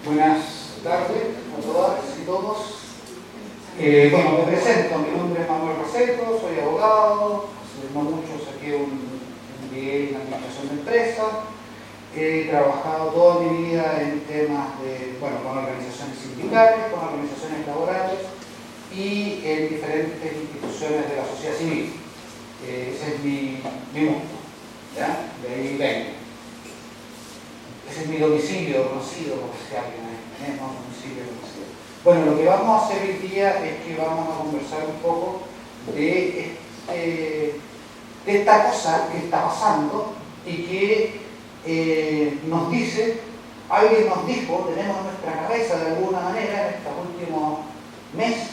Buenas tardes a todas y todos. Bueno, me presento, mi nombre es Manuel Rosseto, soy abogado, hace no mucho saqué un MBA en Administración de Empresas. He trabajado toda mi vida en temas de, bueno, con organizaciones sindicales, con organizaciones laborales y en diferentes instituciones de la sociedad civil. Ese es mi mundo, ¿ya? De ahí vengo. Ese es mi domicilio conocido, como si alguien tenemos domicilio conocido. Bueno, lo que vamos a hacer hoy día es que vamos a conversar un poco de esta cosa que está pasando y que nos dice, alguien nos dijo, tenemos en nuestra cabeza de alguna manera en estos últimos meses,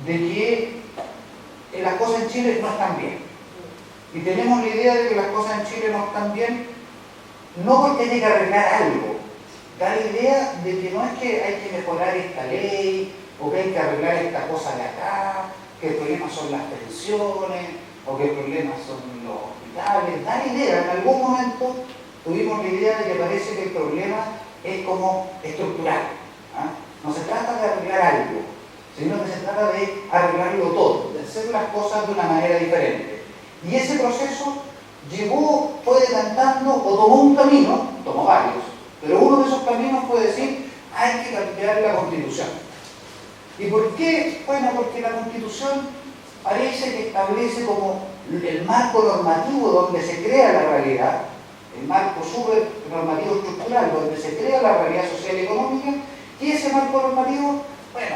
de que las cosas en Chile no están bien. Y tenemos la idea de que las cosas en Chile no están bien, no porque haya que arreglar algo. Da la idea de que no es que hay que mejorar esta ley, o que hay que arreglar esta cosa de acá, que el problema son las pensiones, o que el problema son los hospitales. Da la idea, en algún momento tuvimos la idea de que parece que el problema es como estructural. No se trata de arreglar algo, sino que se trata de arreglarlo todo, de hacer las cosas de una manera diferente. Y ese proceso fue decantando o tomó un camino, tomó varios, pero uno de esos caminos fue decir, hay que cambiar la Constitución. ¿Y por qué? Bueno, porque la Constitución parece que establece como el marco normativo donde se crea la realidad, el marco normativo estructural donde se crea la realidad social y económica, y ese marco normativo, bueno,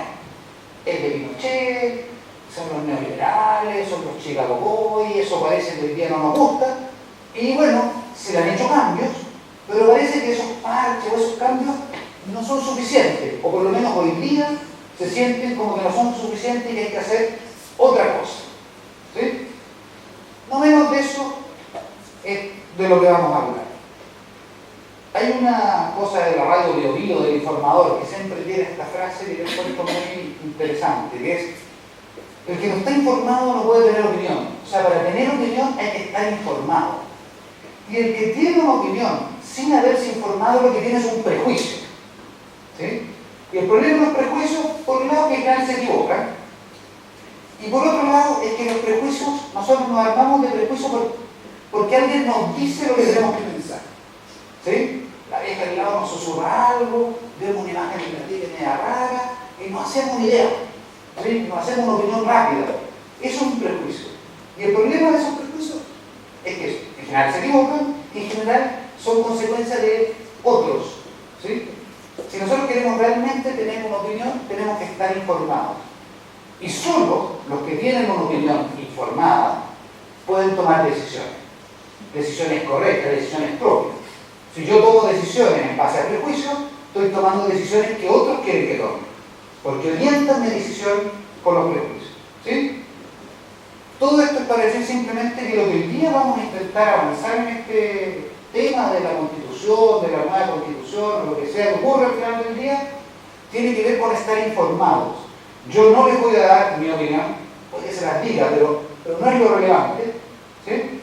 es de Pinochet, son los neoliberales, son los Chicago Boys, eso parece que hoy día no nos gusta, y bueno, se le han hecho cambios, pero parece que esos parches o esos cambios no son suficientes, o por lo menos hoy día se sienten como que no son suficientes y que hay que hacer otra cosa. ¿Sí? No menos de eso es de lo que vamos a hablar. Hay una cosa de la radio Bio Bio, del informador, que siempre tiene esta frase que yo encuentro muy interesante, que es: el que no está informado no puede tener opinión. O sea, para tener opinión hay que estar informado. Y el que tiene una opinión sin haberse informado, lo que tiene es un prejuicio. ¿Sí? Y el problema de los prejuicios, por un lado, que cada se equivocan, y por otro lado, es que los prejuicios, nosotros nos armamos de prejuicios porque alguien nos dice lo que tenemos que pensar. ¿Sí? La vieja del lado nos susurra algo, vemos una imagen en la tele media rara, y nos hacemos una idea. ¿Sí? Nos hacemos una opinión rápida. Eso es un prejuicio. Y el problema de esos prejuicios es que en general se equivocan y en general son consecuencia de otros. ¿Sí? Si nosotros queremos realmente tener una opinión, tenemos que estar informados. Y solo los que tienen una opinión informada pueden tomar decisiones. Decisiones correctas, decisiones propias. Si yo tomo decisiones en base a prejuicios, estoy tomando decisiones que otros quieren que tome, porque orientan mi decisión con los prejuicios. ¿Sí? Todo esto es para decir simplemente que lo que hoy día vamos a intentar avanzar en este tema de la Constitución, de la nueva Constitución, o lo que sea que ocurra al final del día, tiene que ver con estar informados. Yo no les voy a dar mi opinión, puede que se las diga, pero no es lo relevante. ¿Sí?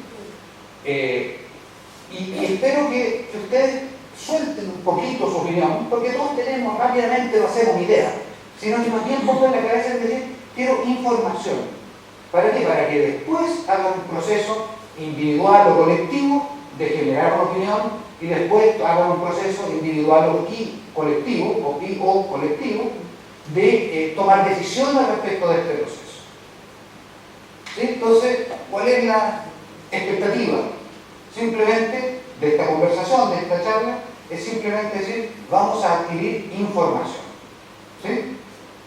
Y espero que ustedes suelten un poquito su opinión, porque todos tenemos rápidamente, lo hacemos una idea, sino que más bien pongan en la cabeza de decir, quiero información. ¿Para qué? Para que después hagan un proceso individual o colectivo de generar una opinión y después hagan un proceso individual y colectivo o colectivo de tomar decisiones respecto de este proceso. ¿Sí? Entonces, ¿cuál es la expectativa? Simplemente de esta conversación, de esta charla, es simplemente decir, vamos a adquirir información. ¿Sí?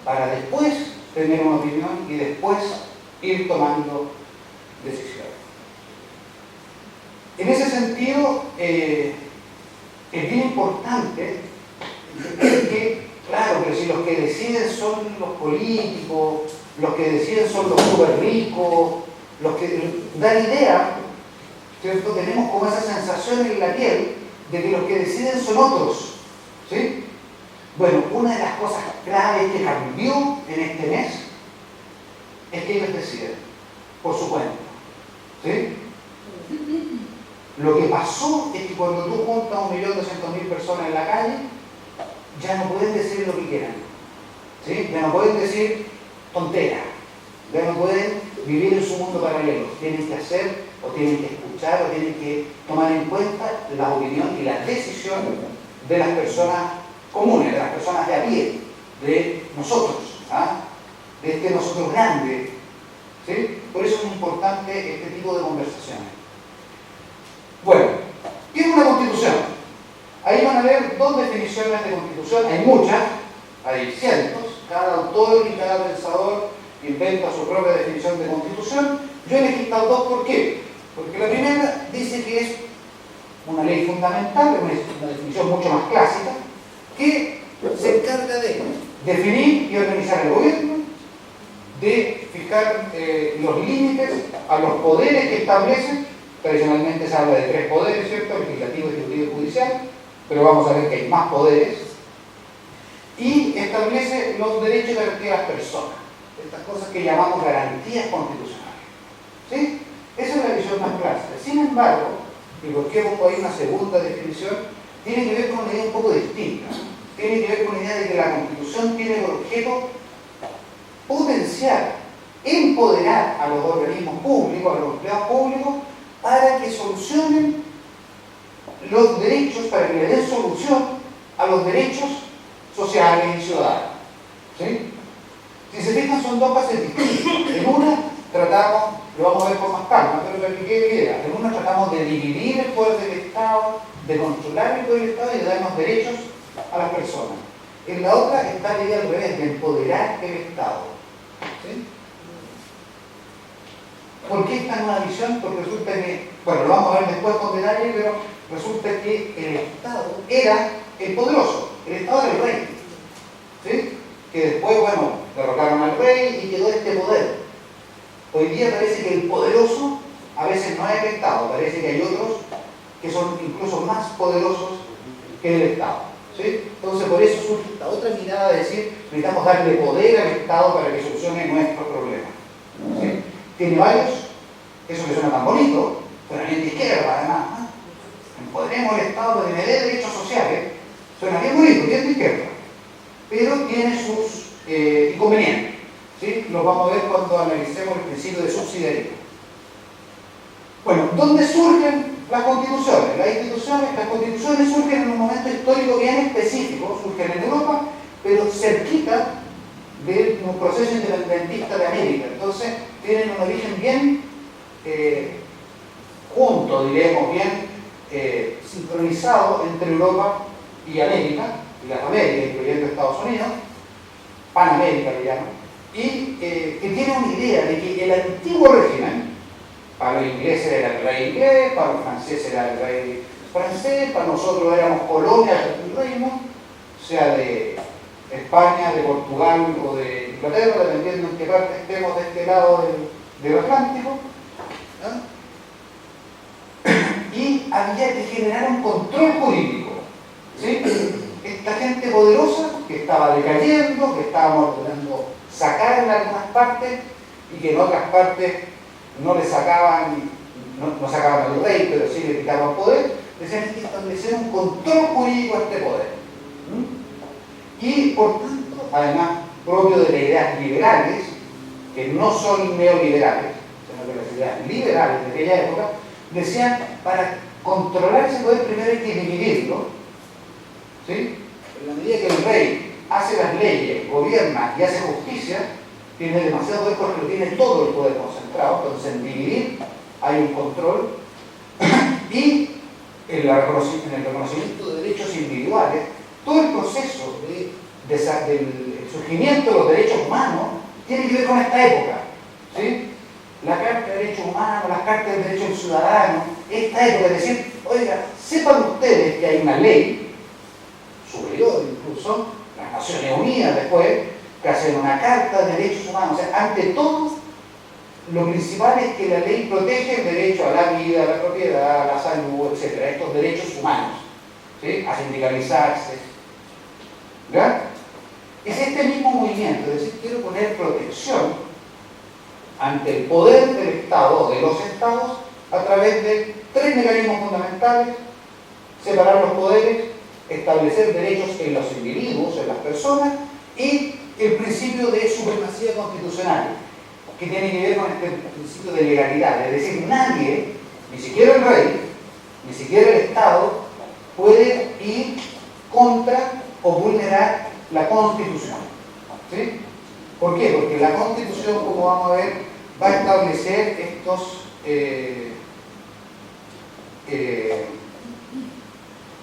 Para después tener una opinión y después ir tomando decisiones. En ese sentido, es bien importante que, claro, pero si los que deciden son los políticos, los que deciden son los súper ricos, los que dan idea, ¿cierto? Tenemos como esa sensación en la piel de que los que deciden son otros. ¿Sí? Bueno, una de las cosas claves que cambió en este mes es que ellos deciden por su cuenta. ¿Sí? Lo que pasó es que cuando tú juntas 1.200.000 personas en la calle, ya no pueden decir lo que quieran, ¿sí? Ya no pueden decir tonteras, ya no pueden vivir en su mundo paralelo, tienen que hacer o tienen que escuchar o tienen que tomar en cuenta la opinión y la decisión de las personas comunes, de las personas de a pie, de nosotros, ¿ah? De este nosotros grande, ¿sí? Por eso es importante este tipo de conversaciones. Bueno, ¿qué es una constitución? Ahí van a ver dos definiciones de constitución, hay muchas, hay cientos, cada autor y cada pensador inventa su propia definición de constitución. Yo elegí estas dos, ¿por qué? Porque la primera dice que es una ley fundamental, una definición mucho más clásica, que se encarga de definir y organizar el gobierno, de fijar los límites a los poderes que establece. Tradicionalmente se habla de 3 poderes, ¿cierto? Legislativo, ejecutivo y judicial, pero vamos a ver que hay más poderes. Y establece los derechos y garantías de las personas, estas cosas que llamamos garantías constitucionales, ¿sí? Esa es la visión más clásica. Sin embargo, y por qué pongo ahí una segunda definición, tiene que ver con una idea un poco distinta. Tiene que ver con la idea de que la Constitución tiene por objeto potenciar, empoderar a los organismos públicos, a los empleados públicos, para que solucionen los derechos, para que le den solución a los derechos sociales y ciudadanos, ¿sí? Si se fijan, son dos fases distintas. En una tratamos, lo vamos a ver con más calma, pero para que quede idea, en una tratamos de dividir el poder del Estado, de controlar el poder del Estado y de darnos derechos a las personas. En la otra está la idea al revés, de empoderar el Estado, ¿sí? ¿Por qué esta nueva visión? Porque resulta que, bueno, lo vamos a ver después con detalle, pero resulta que el Estado era el poderoso, el Estado era el rey, ¿sí? Que después, bueno, derrocaron al rey y quedó este poder. Hoy día parece que el poderoso a veces no es el Estado, parece que hay otros que son incluso más poderosos que el Estado, ¿sí? Entonces por eso surge esta otra mirada de decir, necesitamos darle poder al Estado para que solucione nuestros problemas, ¿sí? Tiene varios, eso que suena tan bonito, pero bien de izquierda además, ¿no? Empoderemos el Estado para que me dé derechos sociales, suena bien bonito, bien de izquierda, pero tiene sus inconvenientes, ¿sí? Los vamos a ver cuando analicemos el principio de subsidiariedad. Bueno, ¿dónde surgen las constituciones? Las constituciones surgen en un momento histórico bien específico, surgen en Europa, pero cerquita de un proceso independentista de América. Entonces, tienen un origen bien junto, diremos, bien sincronizado entre Europa y América, y las Américas, incluyendo Estados Unidos, Panamérica le llaman, y que tiene una idea de que el antiguo régimen, para los ingleses era el rey inglés, para los franceses era el rey francés, para nosotros éramos colonias del reino, sea de España, de Portugal o de Inglaterra, dependiendo en qué parte estemos de este lado del Atlántico, ¿no? Y había que generar un control jurídico, ¿sí? Esta gente poderosa que estaba decayendo, que estábamos ordenando sacar en algunas partes y que en otras partes no le sacaban, no sacaban al rey, pero sí le quitaban poder, decían que establecer un control jurídico a este poder. Y por tanto, además, propio de las ideas liberales, que no son neoliberales, sino que las ideas liberales de aquella época, decían, para controlar ese poder primero hay que dividirlo, ¿sí? En la medida que el rey hace las leyes, gobierna y hace justicia, tiene demasiado poder porque lo tiene todo el poder concentrado. Entonces en dividir hay un control y en el reconocimiento de derechos individuales, todo el proceso del surgimiento de los derechos humanos tiene que ver con esta época, ¿sí? La Carta de Derechos Humanos, las Cartas de Derechos Ciudadanos, esta época de decir, oiga, sepan ustedes que hay una ley superior incluso, las Naciones Unidas después, que hacen una Carta de Derechos Humanos. O sea, ante todo, lo principal es que la ley protege el derecho a la vida, a la propiedad, a la salud, etc. Estos derechos humanos, ¿sí? A sindicalizarse, ¿verdad? Es este mismo movimiento, es decir, quiero poner protección ante el poder del Estado o de los Estados a través de 3 mecanismos fundamentales: separar los poderes, establecer derechos en los individuos, en las personas, y el principio de supremacía constitucional, que tiene que ver con este principio de legalidad. Es decir, nadie, ni siquiera el rey, ni siquiera el Estado, puede ir contra o vulnerar la Constitución. ¿Sí? ¿Por qué? Porque la Constitución, como vamos a ver, va a establecer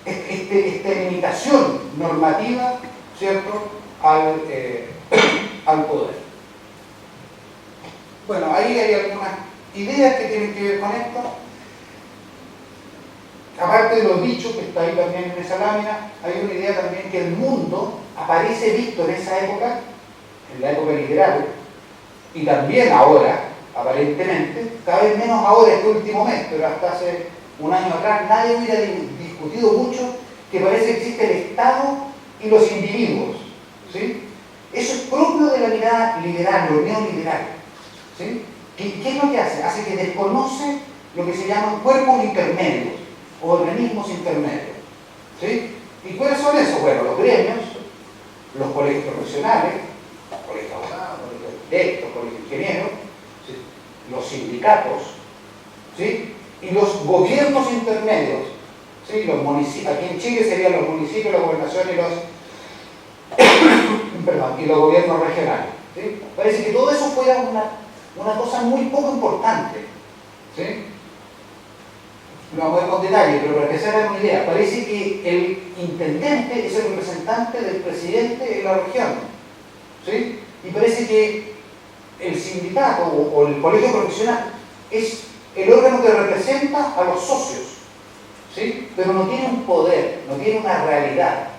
esta limitación normativa, ¿cierto?, al poder. Bueno, ahí hay algunas ideas que tienen que ver con esto. Aparte de los dichos que está ahí también en esa lámina, hay una idea también que el mundo aparece visto en esa época, en la época liberal, y también ahora, aparentemente, cada vez menos ahora este último mes, pero hasta hace un año atrás nadie hubiera discutido mucho que parece que existe el Estado y los individuos, ¿sí? Eso es propio de la mirada liberal, lo neoliberal, ¿sí? ¿Qué es lo que hace? Hace que desconoce lo que se llaman cuerpos intermedios, o organismos intermedios, ¿sí? ¿Y cuáles son esos? Bueno, los gremios, los colegios profesionales, colegios de abogados, colegios de arquitectos, colegios de ingenieros, ¿sí?, los sindicatos, ¿sí?, y los gobiernos intermedios, ¿sí?, los municipios. Aquí en Chile serían los municipios, la gobernación y los gobiernos regionales, ¿sí? Parece que todo eso fuera una cosa muy poco importante, ¿sí? Lo vamos a ver con detalle, pero para que se hagan una idea, parece que el intendente es el representante del presidente en la región, ¿sí? Y parece que el sindicato o el colegio profesional es el órgano que representa a los socios, ¿sí? Pero no tiene un poder, no tiene una realidad.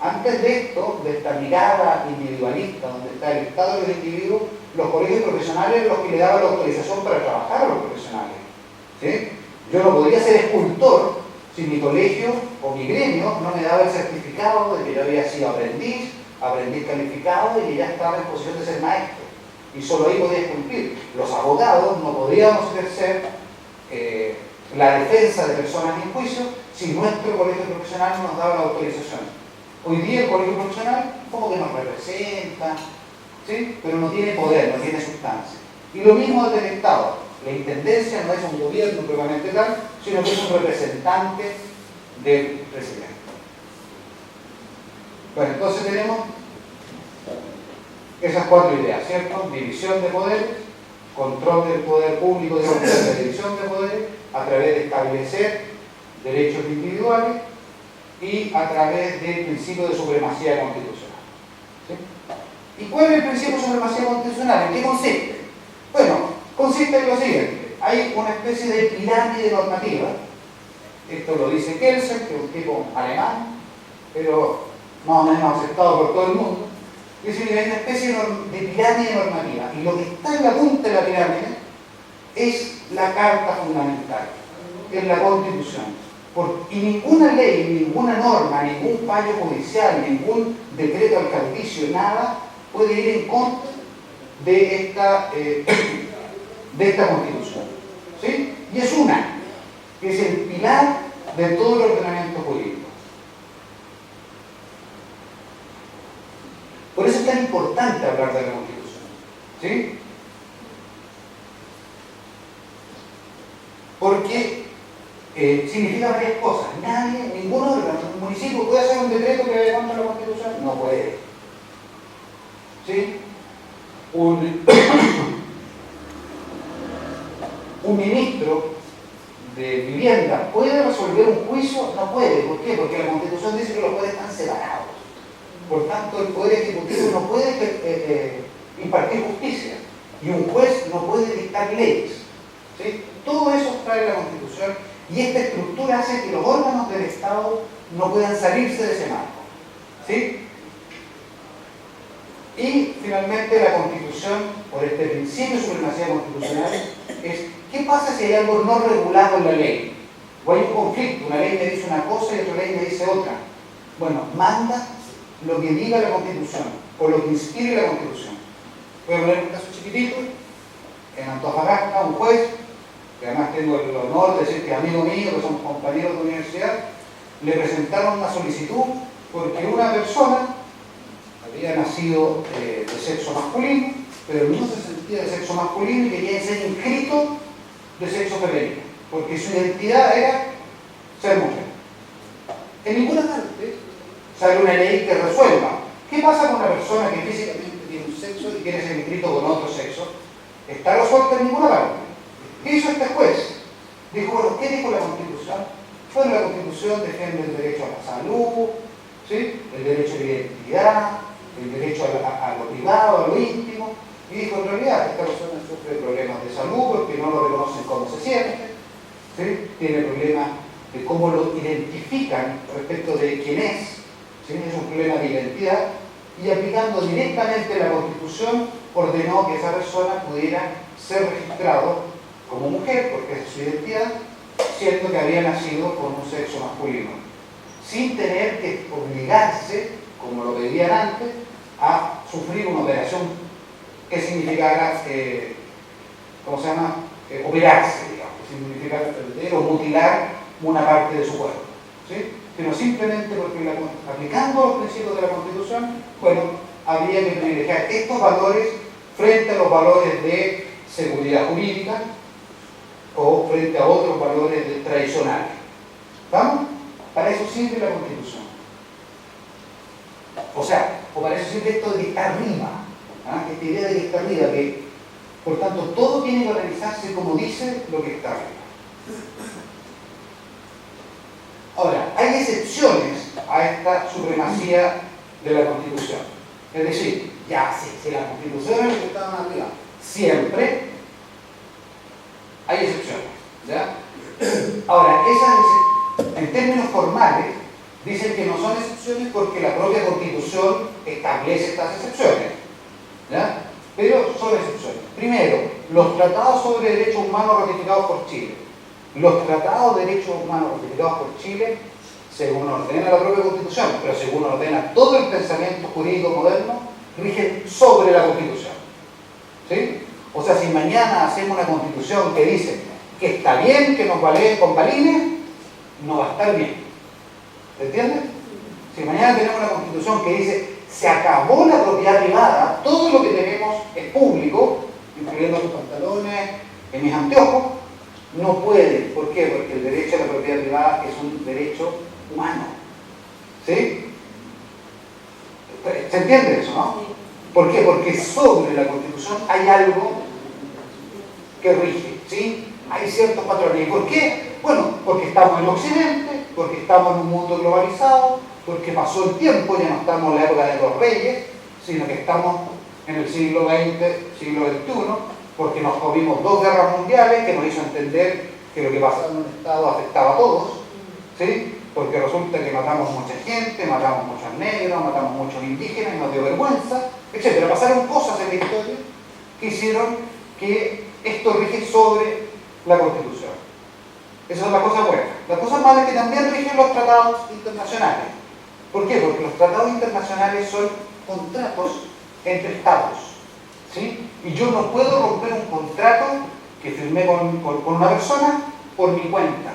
Antes de esto, de esta mirada individualista, donde está el Estado y los individuos, los colegios profesionales eran los que le daban la autorización para trabajar a los profesionales, ¿sí? Yo no podría ser escultor si mi colegio o mi gremio no me daba el certificado de que yo había sido aprendiz calificado y que ya estaba en posición de ser maestro. Y solo ahí podía esculpir. Los abogados no podríamos ejercer la defensa de personas en juicio si nuestro colegio profesional no nos daba la autorización. Hoy día el colegio profesional como que nos representa, ¿sí?, pero no tiene poder, no tiene sustancia. Y lo mismo del Estado. La intendencia no es un gobierno propiamente tal, sino que es un representante del presidente. Bueno, entonces tenemos esas cuatro ideas, ¿cierto? División de poderes, control del poder público, de la división de poderes, a través de establecer derechos individuales y a través del principio de supremacía constitucional, ¿sí? ¿Y cuál es el principio de supremacía constitucional? ¿En qué consiste? Bueno, consiste en lo siguiente: hay una especie de pirámide normativa. Esto lo dice Kelsen, que es un tipo alemán, pero más o menos aceptado por todo el mundo. Dice que hay una especie de pirámide normativa, y lo que está en la punta de la pirámide es la Carta Fundamental, es la Constitución. Y ninguna ley, ninguna norma, ningún fallo judicial, ningún decreto alcaldicio, nada puede ir en contra de esta Constitución, ¿sí? Y es una, que es el pilar de todo el ordenamiento jurídico. Por eso es tan importante hablar de la Constitución, ¿sí? Porque significa varias cosas. Ningún órgano, un municipio puede hacer un decreto que vaya contra la Constitución. No puede, ¿sí? Un ministro de vivienda puede resolver un juicio. No puede. ¿Por qué? Porque la Constitución dice que los poderes están separados. Por tanto, el poder ejecutivo no puede impartir justicia, y un juez no puede dictar leyes, ¿sí? Todo eso trae la Constitución, y esta estructura hace que los órganos del Estado no puedan salirse de ese marco, ¿sí? Y finalmente la Constitución, por este principio de supremacía constitucional, es: ¿qué pasa si hay algo no regulado en la ley? O hay un conflicto, una ley me dice una cosa y otra ley me dice otra. Bueno, manda lo que diga la Constitución, o lo que inspire la Constitución. Voy a poner un caso chiquitito. En Antofagasta, un juez, que además tengo el honor de decir que es amigo mío, que somos compañeros de universidad, le presentaron una solicitud porque una persona había nacido de sexo masculino, pero no se sentía de sexo masculino y quería ser inscrito de sexo femenino, porque su identidad era ser mujer. En ninguna parte sale una ley que resuelva qué pasa con una persona que físicamente tiene un sexo y quiere ser inscrito con otro sexo. Está resuelta en ninguna parte. ¿Qué hizo este juez? Dijo, bueno, ¿qué dijo la Constitución? Bueno, la Constitución defiende el derecho a la salud, ¿sí? El derecho a la identidad, el derecho a lo privado, a lo íntimo, y dijo, en realidad, esta persona sufre problemas de salud porque no lo reconocen cómo se siente, ¿sí? Tiene problemas de cómo lo identifican respecto de quién es, ¿sí? Es un problema de identidad, y aplicando directamente la Constitución, ordenó que esa persona pudiera ser registrado como mujer, porque esa es su identidad, siendo que había nacido con un sexo masculino, sin tener que obligarse, como lo pedían antes, a sufrir una operación que significara, ¿cómo se llama? Operarse, digamos, que significara perder o mutilar una parte de su cuerpo, ¿sí? Sino simplemente porque aplicando los principios de la Constitución, bueno, había que privilegiar estos valores frente a los valores de seguridad jurídica o frente a otros valores tradicionales. ¿Vamos? Para eso sirve la Constitución. O sea, o para eso sirve esto de que está arriba, ¿ah? Esta idea de que está arriba, que por tanto todo tiene que realizarse como dice lo que está arriba. Ahora, hay excepciones a esta supremacía de la Constitución. Es decir, ya, si la Constitución es lo que está arriba, siempre hay excepciones, ¿ya? Ahora, esas, en términos formales, dicen que no son excepciones porque la propia Constitución establece estas excepciones, ¿ya? Pero son excepciones. Primero, los tratados sobre derechos humanos ratificados por Chile. Los tratados de derechos humanos ratificados por Chile, según ordena la propia Constitución, pero según ordena todo el pensamiento jurídico moderno, rigen sobre la Constitución, ¿sí? O sea, si mañana hacemos una Constitución que dice que está bien que nos valeen con balines, no va a estar bien. ¿Entiendes? Si mañana tenemos una Constitución que dice se acabó la propiedad privada, todo lo que tenemos es público, incluyendo tus pantalones, en mis anteojos, no puede. ¿Por qué? Porque el derecho a la propiedad privada es un derecho humano. ¿Sí? ¿Se entiende eso, no? ¿Por qué? Porque sobre la Constitución hay algo que rige, ¿sí? Hay ciertos patrones. ¿Y por qué? Bueno, porque estamos en Occidente, porque estamos en un mundo globalizado, porque pasó el tiempo, ya no estamos en la época de los reyes, sino que estamos en el siglo XX, siglo XXI, porque nos comimos 2 guerras mundiales que nos hizo entender que lo que pasaba en un Estado afectaba a todos, ¿sí? Porque resulta que matamos mucha gente, matamos muchos negros, matamos muchos indígenas y nos dio vergüenza, etc. Pasaron cosas en la historia que hicieron que esto rige sobre la Constitución. Esa es la cosa buena. La cosa mala es que también rigen los tratados internacionales. ¿Por qué? Porque los tratados internacionales son contratos entre Estados, ¿sí? Y yo no puedo romper un contrato que firmé con una persona por mi cuenta,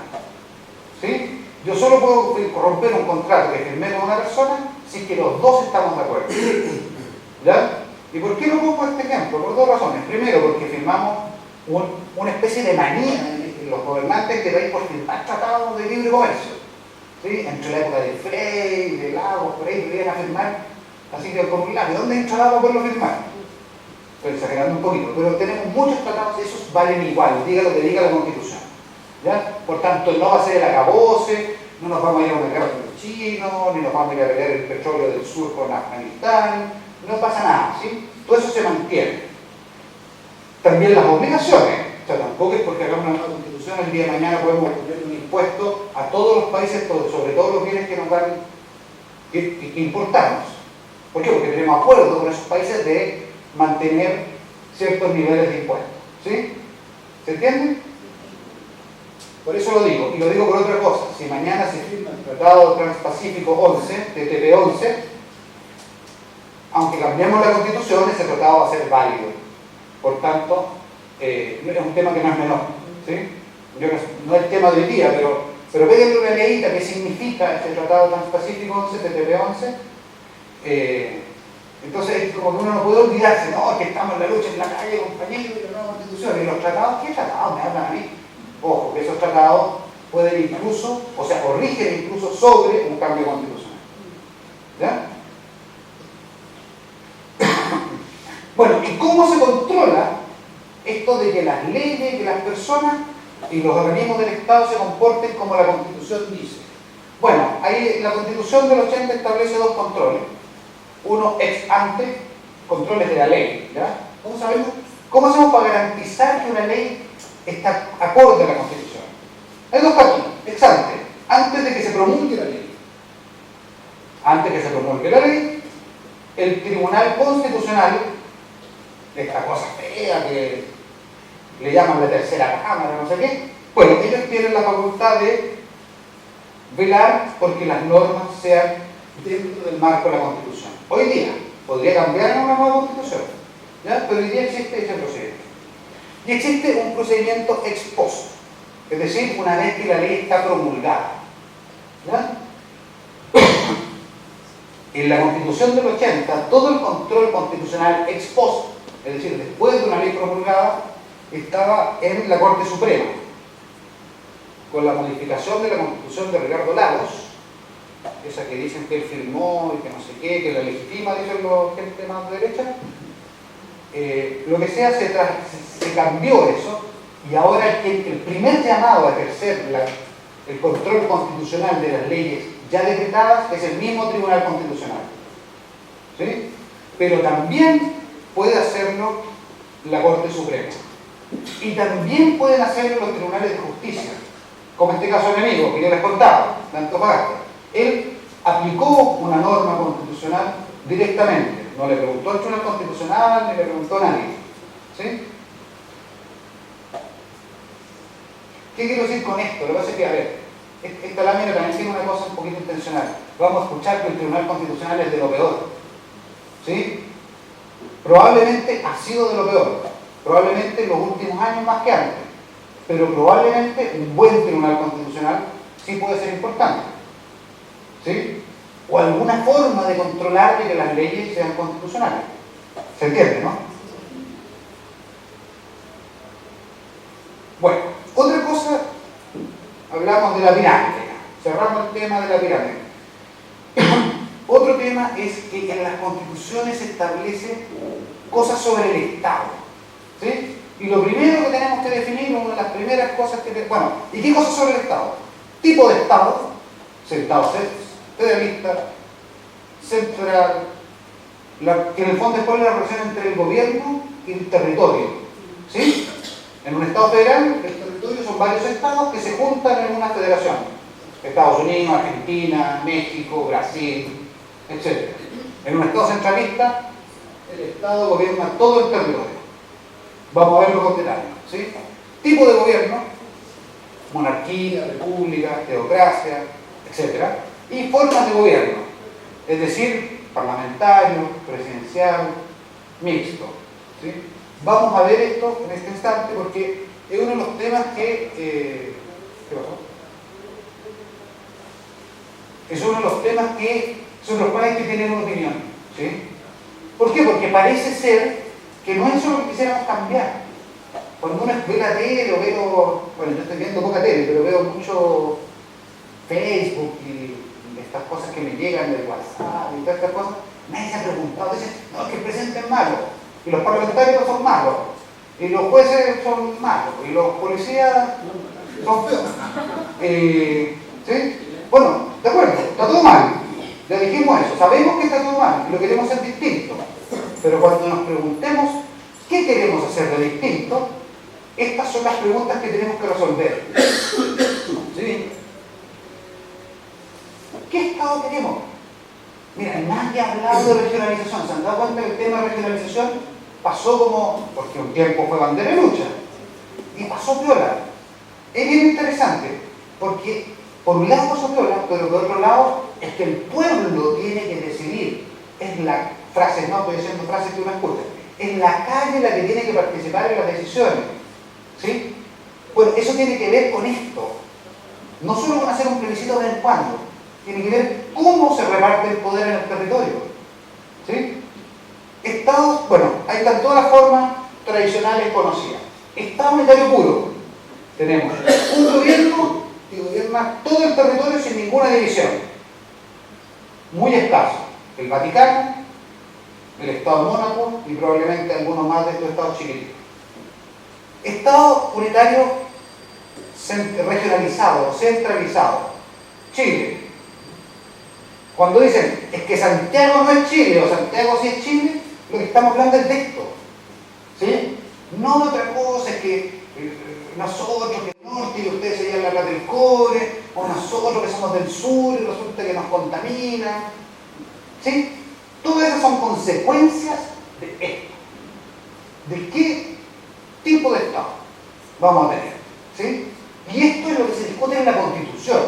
¿sí? Yo solo puedo romper un contrato que firmé con una persona si que los dos estamos de acuerdo, ¿ya? ¿Y por qué no pongo este ejemplo? Por 2 razones. Primero, porque firmamos una especie de manía en los gobernantes de este país por firmar tratados de libre comercio, ¿sí? Entre la época de Frey, de Lagos, por ahí querían firmar, así que por un lado, ¿de dónde entra Lagos por lo firmar? Estoy exagerando un poquito, pero tenemos muchos tratados, esos valen igual, diga lo que diga la Constitución, ¿ya? Por tanto, no va a ser el acabose, no nos vamos a ir a una guerra con los chinos, ni nos vamos a ir a pelear el petróleo del sur con Afganistán, no pasa nada, ¿sí? Todo eso se mantiene. También las obligaciones, o sea, tampoco es porque hagamos una nueva Constitución, el día de mañana podemos poner un impuesto a todos los países, sobre todos los bienes que nos van, que importamos. ¿Por qué? Porque tenemos acuerdos con esos países de mantener ciertos niveles de impuestos, ¿sí? ¿Se entiende? Por eso lo digo, y lo digo por otra cosa. Si mañana se firma el Tratado Transpacífico 11, TTP-11, aunque cambiemos la Constitución, ese tratado va a ser válido. Por tanto, es un tema que no es menor, ¿sí? No es el tema de hoy día, pero Pero péguenle una leída qué significa este Tratado Transpacífico 11, TTP-11. Entonces, como que uno no puede olvidarse, no, que estamos en la lucha en la calle, compañeros, y la nueva constitución. ¿Y los tratados? ¿Qué tratados me hablan a mí? Ojo, que esos tratados pueden incluso, o sea, corrigen incluso sobre un cambio constitucional. ¿Ya? Bueno, ¿y cómo se controla esto de que las leyes, que las personas y los organismos del Estado se comporten como la Constitución dice? Bueno, ahí la Constitución del 80 establece dos controles. Uno ex ante, controles de la ley, ¿ya? ¿Cómo sabemos? ¿Cómo hacemos para garantizar que una ley está acorde a la Constitución? Hay dos caminos. Ex ante, antes de que se promulgue la ley. Antes de que se promulgue la ley, el Tribunal Constitucional, esta cosa fea que le llaman la tercera cámara, no sé qué, bueno, ellos tienen la facultad de velar porque las normas sean dentro del marco de la Constitución. Hoy día podría cambiar en una nueva Constitución, ¿ya? Pero hoy día existe ese procedimiento. Y existe un procedimiento ex post, es decir, una vez que la ley está promulgada, ¿ya? En la Constitución del 80, todo el control constitucional ex post, es decir, después de una ley promulgada, estaba en la Corte Suprema. Con la modificación de la Constitución de Ricardo Lagos, esa que dicen que él firmó y que no sé qué, que la legitima, dicen los gente más de derecha, lo que sea, se cambió eso, y ahora el primer llamado a ejercer el control constitucional de las leyes ya decretadas es el mismo Tribunal Constitucional. ¿Sí? Pero también puede hacerlo la Corte Suprema. Y también pueden hacerlo los tribunales de justicia, como este caso enemigo que yo les contaba, de Antofagasta. Él aplicó una norma constitucional directamente, no le preguntó al Tribunal Constitucional ni le preguntó a nadie. ¿Sí? ¿Qué quiero decir con esto? Lo que pasa es que, a ver, esta lámina también tiene una cosa un poquito intencional. Vamos a escuchar que el Tribunal Constitucional es de lo peor. ¿Sí? Probablemente ha sido de lo peor. Probablemente en los últimos años más que antes. Pero probablemente un buen Tribunal Constitucional sí puede ser importante. ¿Sí? O alguna forma de controlar que las leyes sean constitucionales. ¿Se entiende, no? Bueno, otra cosa, hablamos de la pirámide. Cerramos el tema de la pirámide. Otro tema es que en las constituciones se establecen cosas sobre el Estado. ¿Sí? Y lo primero que tenemos que definir, una de las primeras cosas que... Bueno, ¿y qué cosas sobre el Estado? Tipo de Estado, Estado federalista, central, que en el fondo es cuál es la relación entre el gobierno y el territorio. ¿Sí? En un Estado federal, el territorio son varios estados que se juntan en una federación. Estados Unidos, Argentina, México, Brasil, etc. En un Estado centralista, el Estado gobierna todo el territorio. Vamos a verlo con detalle. ¿Sí? Tipo de gobierno, monarquía, república, teocracia, etc. Y formas de gobierno, es decir, parlamentario, presidencial, mixto. ¿Sí? Vamos a ver esto en este instante porque es uno de los temas que... ¿qué pasó? Es uno de los temas que son los cuales hay que tener una opinión. ¿Sí? ¿Por qué? Porque parece ser que no es eso lo que quisiéramos cambiar. Cuando uno ve la tele o veo, bueno, yo estoy viendo poca tele, pero veo mucho Facebook y estas cosas que me llegan del WhatsApp y todas estas cosas, nadie se ha preguntado, dicen, no, que el presidente es malo, y los parlamentarios son malos, y los jueces son malos, y los policías son feos. ¿Sí? Bueno, de acuerdo, está todo mal, ya dijimos eso, sabemos que está todo mal, y lo queremos hacer distinto, pero cuando nos preguntemos qué queremos hacer de distinto, estas son las preguntas que tenemos que resolver. ¿Sí? ¿Qué Estado queremos? Mira, nadie ha hablado de regionalización. ¿Se han dado cuenta que el tema de regionalización pasó como, porque un tiempo fue bandera de lucha, y pasó piola? Es bien interesante, porque por un lado pasó piola, pero por otro lado es que el pueblo tiene que decidir. Es la frase, no estoy diciendo frases que uno escucha, es la calle la que tiene que participar en las decisiones. ¿Sí? Bueno, eso tiene que ver con esto. no solo con hacer un plebiscito de vez en cuando, tiene que ver cómo se reparte el poder en el territorio. ¿Sí? Estados, bueno, ahí están todas las formas tradicionales conocidas. Estado unitario puro. Tenemos un gobierno que gobierna todo el territorio sin ninguna división. Muy escaso. El Vaticano, el Estado de Mónaco y probablemente algunos más de estos estados chiquititos. Estado unitario regionalizado, centralizado. Chile. Cuando dicen, es que Santiago no es Chile, o Santiago sí es Chile, lo que estamos hablando es de esto. ¿Sí? No de otra cosa, es que nosotros que del norte y ustedes se llevan la plata del cobre, o nosotros que somos del sur y resulta que nos contaminan. ¿Sí? Todas esas son consecuencias de esto. ¿De qué tipo de Estado vamos a tener? ¿Sí? Y esto es lo que se discute en la Constitución.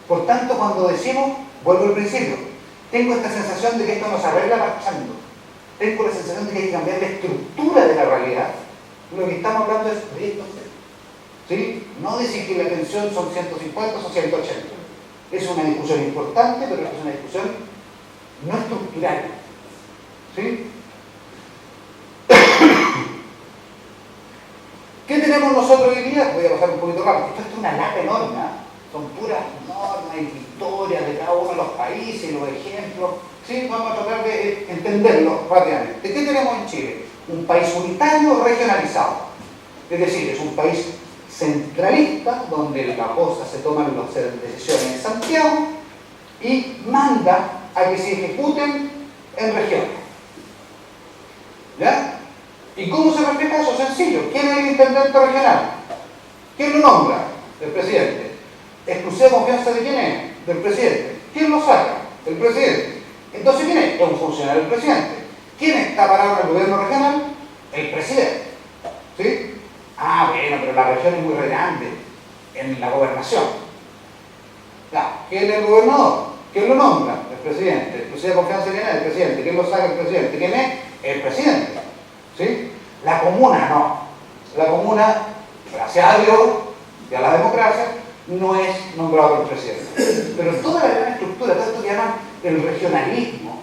Por tanto, cuando decimos, vuelvo al principio, tengo esta sensación de que esto nos arregla marchando. Tengo la sensación de que hay que cambiar la estructura de la realidad. Lo que estamos hablando es de esto. ¿Sí? No decir que la pensión son 150 o 180. Es una discusión importante, pero es una discusión no estructural. ¿Sí? ¿Qué tenemos nosotros hoy día? Voy a pasar un poquito rápido. Esto es una lata enorme, ¿eh? Son puras normas y historias de cada uno de los países, los ejemplos. ¿Sí? Vamos a tratar de entenderlo rápidamente. ¿Qué tenemos en Chile? Un país unitario regionalizado. Es decir, es un país centralista, donde la cosa se toman las decisiones en Santiago y manda a que se ejecuten en regiones. ¿Ya? ¿Y cómo se refleja eso? Sencillo. ¿Quién es el intendente regional? ¿Quién lo nombra? El presidente. ¿Exclusiva confianza de quién es? Del presidente. ¿Quién lo saca? El presidente. Entonces, ¿quién es? Es un funcionario del presidente. ¿Quién está parado en el gobierno regional? El presidente. ¿Sí? Ah, bueno, pero la región es muy grande en la gobernación. Ya. ¿Quién es el gobernador? ¿Quién lo nombra? El presidente. ¿Exclusiva confianza de quién es? El presidente. ¿Quién lo saca? El presidente. ¿Quién es? El presidente. ¿Sí? La comuna no. La comuna, gracias a Dios y a la democracia, no es nombrado por el presidente. Pero toda la gran estructura, todo esto que llaman el regionalismo,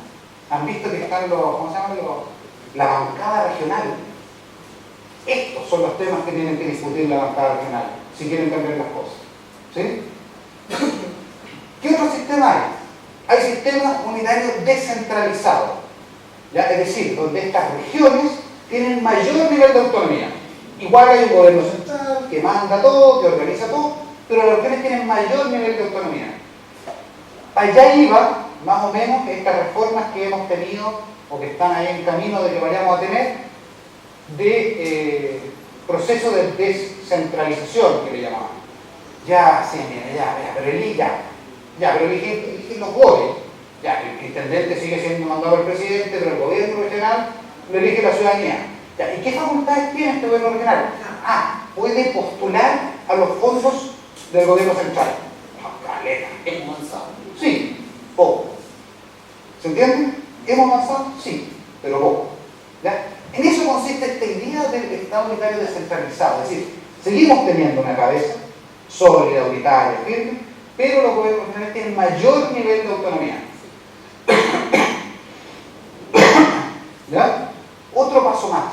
han visto que están los, ¿cómo se llaman? La bancada regional. Estos son los temas que tienen que discutir la bancada regional, si quieren cambiar las cosas. ¿Sí? ¿Qué otro sistema hay? Hay sistemas unitarios descentralizados. ¿Ya? Es decir, donde estas regiones tienen mayor nivel de autonomía. Igual hay un gobierno central que manda todo, que organiza todo, pero las regiones tienen mayor nivel de autonomía. Allá iba, más o menos, estas reformas que hemos tenido, o que están ahí en camino de que vayamos a tener, de proceso de descentralización, que le llamaban. Ya, sí, mira, ya, pero eligen los goles. Ya, el intendente sigue siendo mandado por el presidente, pero el gobierno regional lo elige la ciudadanía. Ya, ¿y qué facultades tiene este gobierno regional? Ah, puede postular a los fondos del gobierno central. Caleta, hemos avanzado. Sí, poco. ¿Se entiende? ¿Hemos avanzado? Sí, pero poco. ¿Ya? En eso consiste esta idea del Estado unitario descentralizado. Es decir, seguimos teniendo una cabeza sólida, unitaria, firme, pero los gobiernos regionales tienen mayor nivel de autonomía. ¿Ya? Otro paso más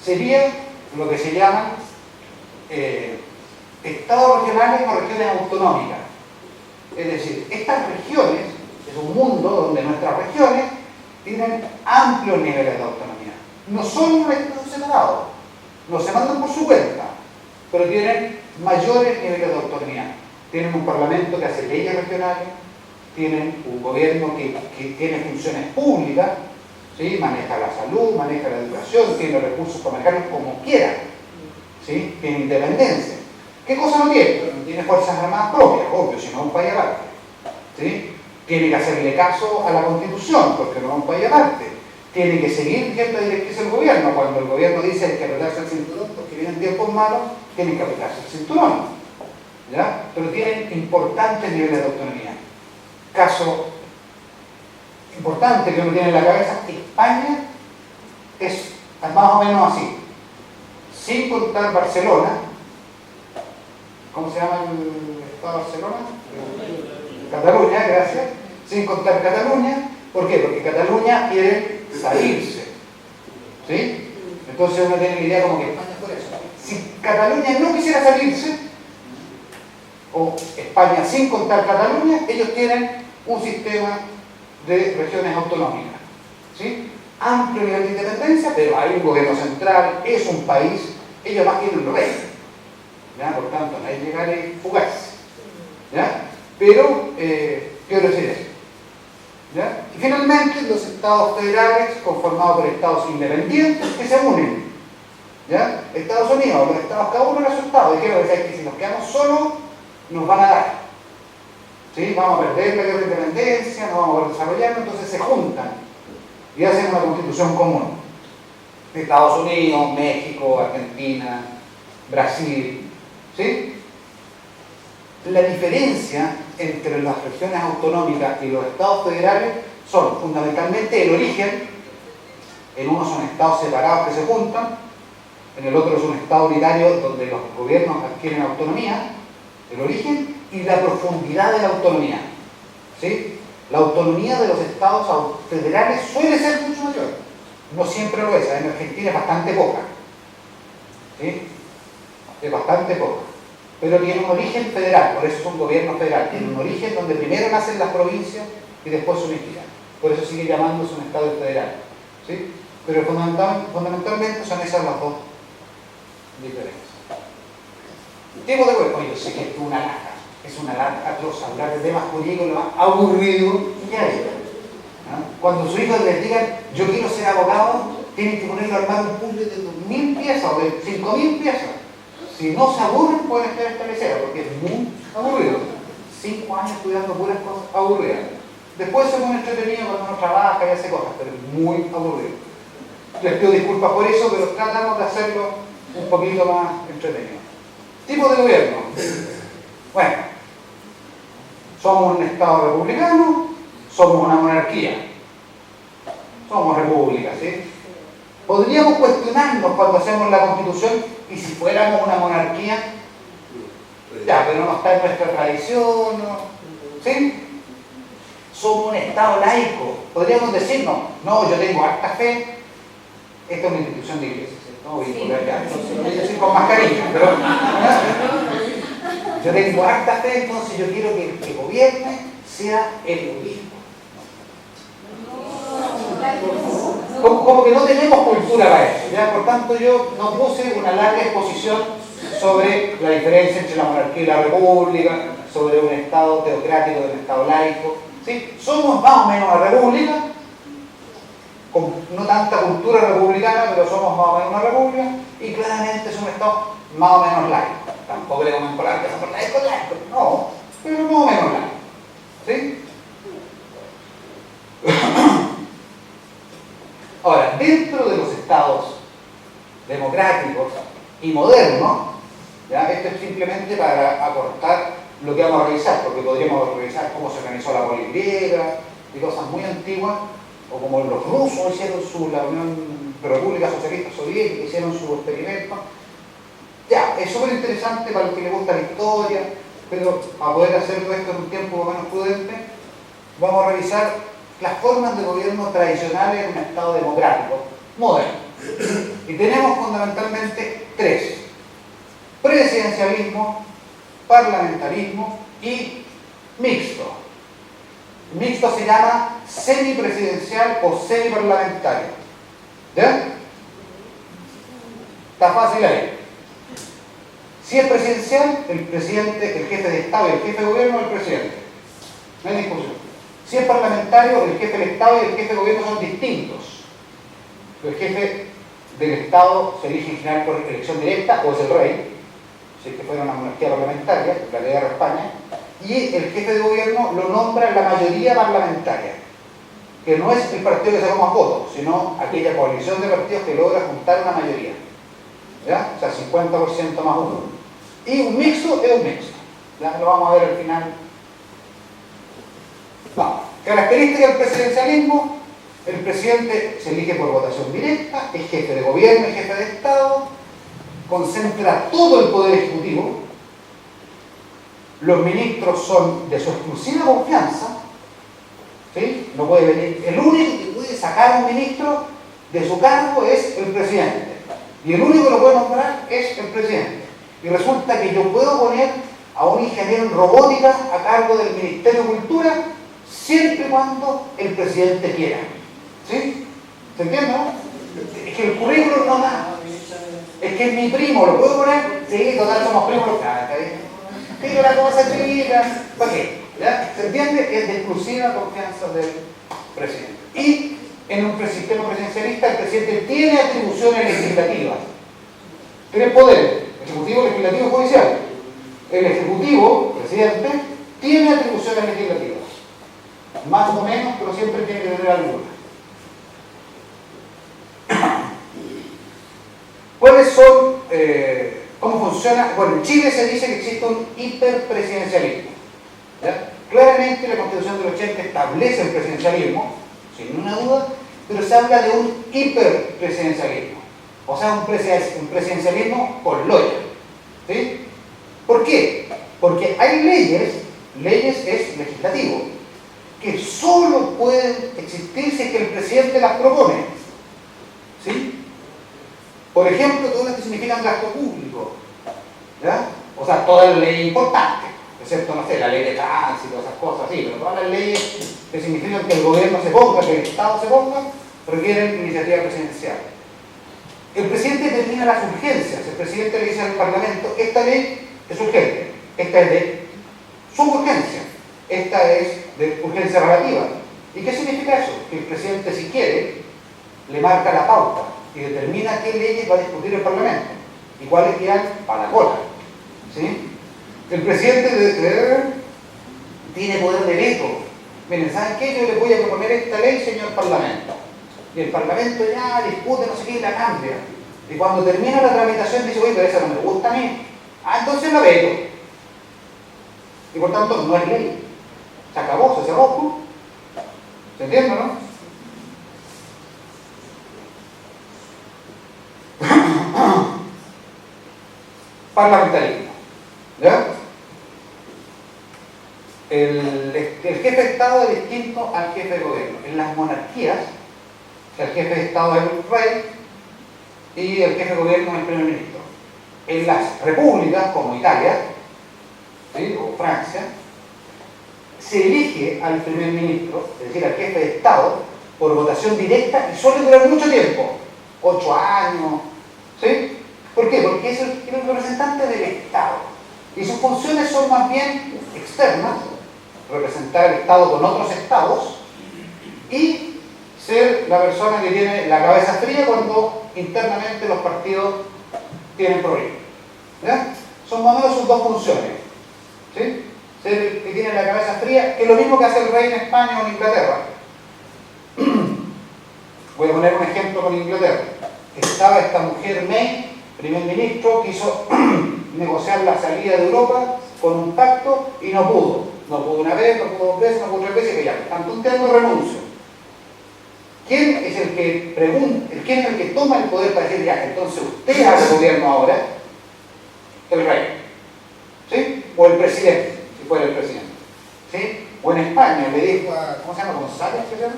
sería lo que se llaman estados regionales o regiones autonómicas. Es decir, estas regiones, es un mundo donde nuestras regiones tienen amplios niveles de autonomía. No son un estado separado, no se mandan por su cuenta, pero tienen mayores niveles de autonomía. Tienen un parlamento que hace leyes regionales, tienen un gobierno que tiene funciones públicas, ¿sí? Maneja la salud, maneja la educación, tiene recursos para manejarlos como quiera, ¿sí? Tiene independencia. ¿Qué cosa no tiene? No tiene fuerzas armadas propias, obvio, si no es un país aparte, ¿sí? Tiene que hacerle caso a la Constitución, porque no es un país aparte. Tiene que seguir cierta directriz del gobierno. Cuando el gobierno dice hay que apretarse el cinturón porque vienen tiempos malos, tienen que apretarse el cinturón. ¿Ya? Pero tienen importantes niveles de autonomía. Caso importante que uno tiene en la cabeza, España es más o menos así. Sin contar Barcelona, ¿cómo se llama el está Barcelona, Cataluña, gracias, sin contar Cataluña. ¿Por qué? Porque Cataluña quiere salirse, ¿sí? Entonces uno tiene la idea como que España es por eso. Si Cataluña no quisiera salirse, o España sin contar Cataluña, ellos tienen un sistema de regiones autonómicas, ¿sí? Amplio nivel de independencia, pero hay un gobierno central, es un país, ellos más quieren un rey, ¿ya? Por tanto, no hay que llegar y fugarse, ¿ya? Pero, quiero decir eso, ¿ya? Y finalmente, los estados federales, conformados por estados independientes, que se unen, ¿ya? Estados Unidos, los estados, cada uno era su estado, y quiero decir que si nos quedamos solos, nos van a dar, ¿sí? Vamos a perder la guerra de independencia, no vamos a poder desarrollarnos, entonces se juntan y hacen una constitución común. Estados Unidos, México, Argentina, Brasil, ¿sí? La diferencia entre las regiones autonómicas y los estados federales son fundamentalmente el origen. En uno son estados separados que se juntan, en el otro es un estado unitario donde los gobiernos adquieren autonomía, el origen y la profundidad de la autonomía, ¿sí? La autonomía de los estados federales suele ser mucho mayor, no siempre lo es. En Argentina es bastante poca, ¿sí? Es bastante poca, pero tiene un origen federal, por eso es un gobierno federal, tiene un origen donde primero nacen las provincias y después se unifican, por eso sigue llamándose un estado federal, ¿sí? Pero fundamentalmente son esas las dos diferencias. Tipo de cuerpo, yo sé que es una lata. Es una lata atroz hablar de temas jurídicos, lo más aburrido que hay. ¿No? Cuando sus hijos les digan, yo quiero ser abogado, tienen que ponerlo a armar un puzzle de 2.000 piezas o de 5.000 piezas. Si no se aburren, pueden estar establecidas, porque es muy aburrido. 5 años estudiando puras cosas aburridas. Después se pone entretenido cuando uno trabaja y hace cosas, pero es muy aburrido. Les pido disculpas por eso, pero tratamos de hacerlo un poquito más entretenido. Tipo de gobierno. Bueno. Somos un Estado republicano, somos una monarquía. Somos república, ¿sí? Podríamos cuestionarnos cuando hacemos la Constitución, y si fuéramos una monarquía, ya, pero no está en nuestra tradición, ¿sí? Somos un Estado laico. Podríamos decirnos, no, yo tengo harta fe, esta es una institución de iglesia, ¿no? Voy a decir con más cariño, pero yo tengo harta fe, entonces yo quiero que el que gobierne sea el obispo. Como que no tenemos cultura para eso, ¿ya? Por tanto yo no puse una larga exposición sobre la diferencia entre la monarquía y la república, sobre un Estado teocrático y un Estado laico, ¿sí? Somos más o menos una república, con no tanta cultura republicana, pero somos más o menos una república, y claramente es un Estado más o menos laico. Tampoco le vamos a encontrar que somos laicos, no, pero más o menos laico, ¿sí? Ahora, dentro de los estados democráticos y modernos, ¿ya? Esto es simplemente para acortar lo que vamos a revisar, porque podríamos revisar cómo se organizó la Poli griega y cosas muy antiguas, o como los rusos hicieron la Unión República Socialista Soviética, hicieron su experimento. Ya, es súper interesante para los que les gusta la historia, pero para poder hacerlo esto en un tiempo más o menos prudente, vamos a revisar las formas de gobierno tradicionales en un Estado democrático moderno. Y tenemos fundamentalmente 3: presidencialismo, parlamentarismo y mixto. Mixto se llama semipresidencial o semiparlamentario. ¿Ya? Está fácil ahí. Si es presidencial, el presidente, el jefe de Estado y el jefe de gobierno es el presidente. No hay discusión. Si es parlamentario, el jefe del Estado y el jefe de gobierno son distintos. El jefe del Estado se elige en general por elección directa, o es el rey, si es que fuera una monarquía parlamentaria, la ley de España, y el jefe de gobierno lo nombra la mayoría parlamentaria, que no es el partido que saca más votos, sino aquella coalición de partidos que logra juntar una mayoría. ¿Ya? O sea, 50% más uno. Y un mixto es un mixto. ¿Ya? Lo vamos a ver al final. Vamos. Características del presidencialismo: el presidente se elige por votación directa, es jefe de gobierno y jefe de Estado, concentra todo el poder ejecutivo, los ministros son de su exclusiva confianza, ¿sí? No puede venir, el único que puede sacar a un ministro de su cargo es el presidente, y el único que lo puede nombrar es el presidente. Y resulta que yo puedo poner a un ingeniero en robótica a cargo del Ministerio de Cultura siempre y cuando el presidente quiera. ¿Sí? ¿Se entiende, no? Es que el currículum no da. Es que es mi primo, ¿lo puedo poner? Sí, total, somos primos. Pero la cosa chica, ¿para qué? ¿Ya? ¿Se entiende? Es de exclusiva confianza del presidente. Y en un sistema presidencialista el presidente tiene atribuciones legislativas. Tiene poder ejecutivo, legislativo y judicial. El ejecutivo, presidente, tiene atribuciones legislativas. Más o menos, pero siempre tiene que tener alguna. ¿Cuáles son, cómo funciona? Bueno, en Chile se dice que existe un hiperpresidencialismo. ¿Ya? Claramente la Constitución del 80 establece el presidencialismo, sin ninguna duda, pero se habla de un hiperpresidencialismo. O sea, un presidencialismo con loya. ¿Sí? ¿Por qué? Porque hay leyes es legislativo, que solo pueden existir si es que el presidente las propone. ¿Sí? Por ejemplo, todas las que significan gasto público. ¿Ya? O sea, todas las leyes importantes, excepto, no sé, la ley de tránsito, esas cosas así, pero todas las leyes que significan que el gobierno se ponga, que el Estado se ponga, requieren iniciativa presidencial. El presidente determina las urgencias. El presidente le dice al Parlamento, esta ley es urgente, esta es de suburgencia, esta es de urgencia relativa. ¿Y qué significa eso? Que el presidente, si quiere, le marca la pauta y determina qué leyes va a discutir el Parlamento y cuáles quedan para la cola. ¿Sí? El presidente tiene poder de veto. Miren, ¿saben qué? Yo le voy a proponer esta ley, señor Parlamento. Y el Parlamento ya discute, no sé qué, y la cambia. Y cuando termina la tramitación dice, oye, pero esa no me gusta a mí. Ah, entonces la veto. Y por tanto no es ley. Se acabó, se cerró. ¿Se entiende, no? Parlamentarismo. ¿Ya? El jefe de Estado es distinto al jefe de gobierno. En las monarquías, el jefe de Estado es el rey y el jefe de gobierno es el primer ministro. En las repúblicas, como Italia, ¿sí? O Francia, se elige al primer ministro, es decir, al jefe de Estado, por votación directa y suele durar mucho tiempo, 8 años, ¿sí? ¿Por qué? Porque es el representante del Estado y sus funciones son más bien externas, representar el Estado con otros estados y ser la persona que tiene la cabeza fría cuando internamente los partidos tienen problemas. ¿Ya? Son más o menos sus dos funciones. ¿Sí? Ser el que tiene la cabeza fría, que es lo mismo que hace el rey en España o en Inglaterra. Voy a poner un ejemplo con Inglaterra. Estaba esta mujer May, primer ministro, quiso negociar la salida de Europa con un pacto y no pudo. No pudo una vez, no pudo dos veces, no pudo tres veces, que ya están tonteando, renuncio. ¿Quién es el que pregunta, quién es el que toma el poder para decir, ya, entonces usted hace gobierno ahora? El rey. ¿Sí? O el presidente, si fuera el presidente. ¿Sí? O en España le dijo a, ¿cómo se llama? González, ¿qué se llama?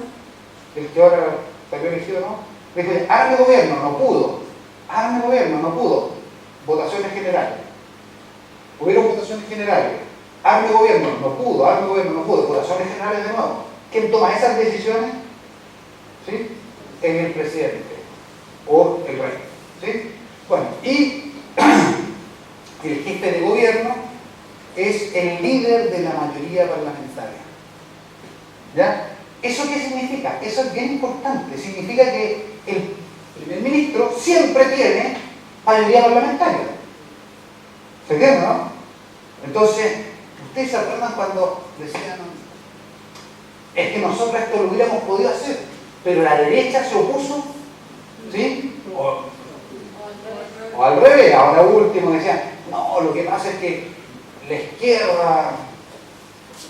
El que ahora salió elegido, ¿no? Le dijo, arme gobierno, no pudo. Arme gobierno, no pudo. Votaciones generales. Hubieron votaciones generales. Arme gobierno, no pudo. Arme gobierno, no pudo. Votaciones generales de nuevo. ¿Quién toma esas decisiones? ¿Sí? Es el presidente o el rey. ¿Sí? Bueno, y el jefe de gobierno es el líder de la mayoría parlamentaria. ¿Ya? ¿Eso qué significa? Eso es bien importante. Significa que el primer ministro siempre tiene mayoría parlamentaria. ¿Se entiende, no? Entonces, ustedes se acuerdan cuando decían, es que nosotros esto lo hubiéramos podido hacer, pero la derecha se opuso, ¿sí? O al revés, ahora último decían, no, lo que pasa es que la izquierda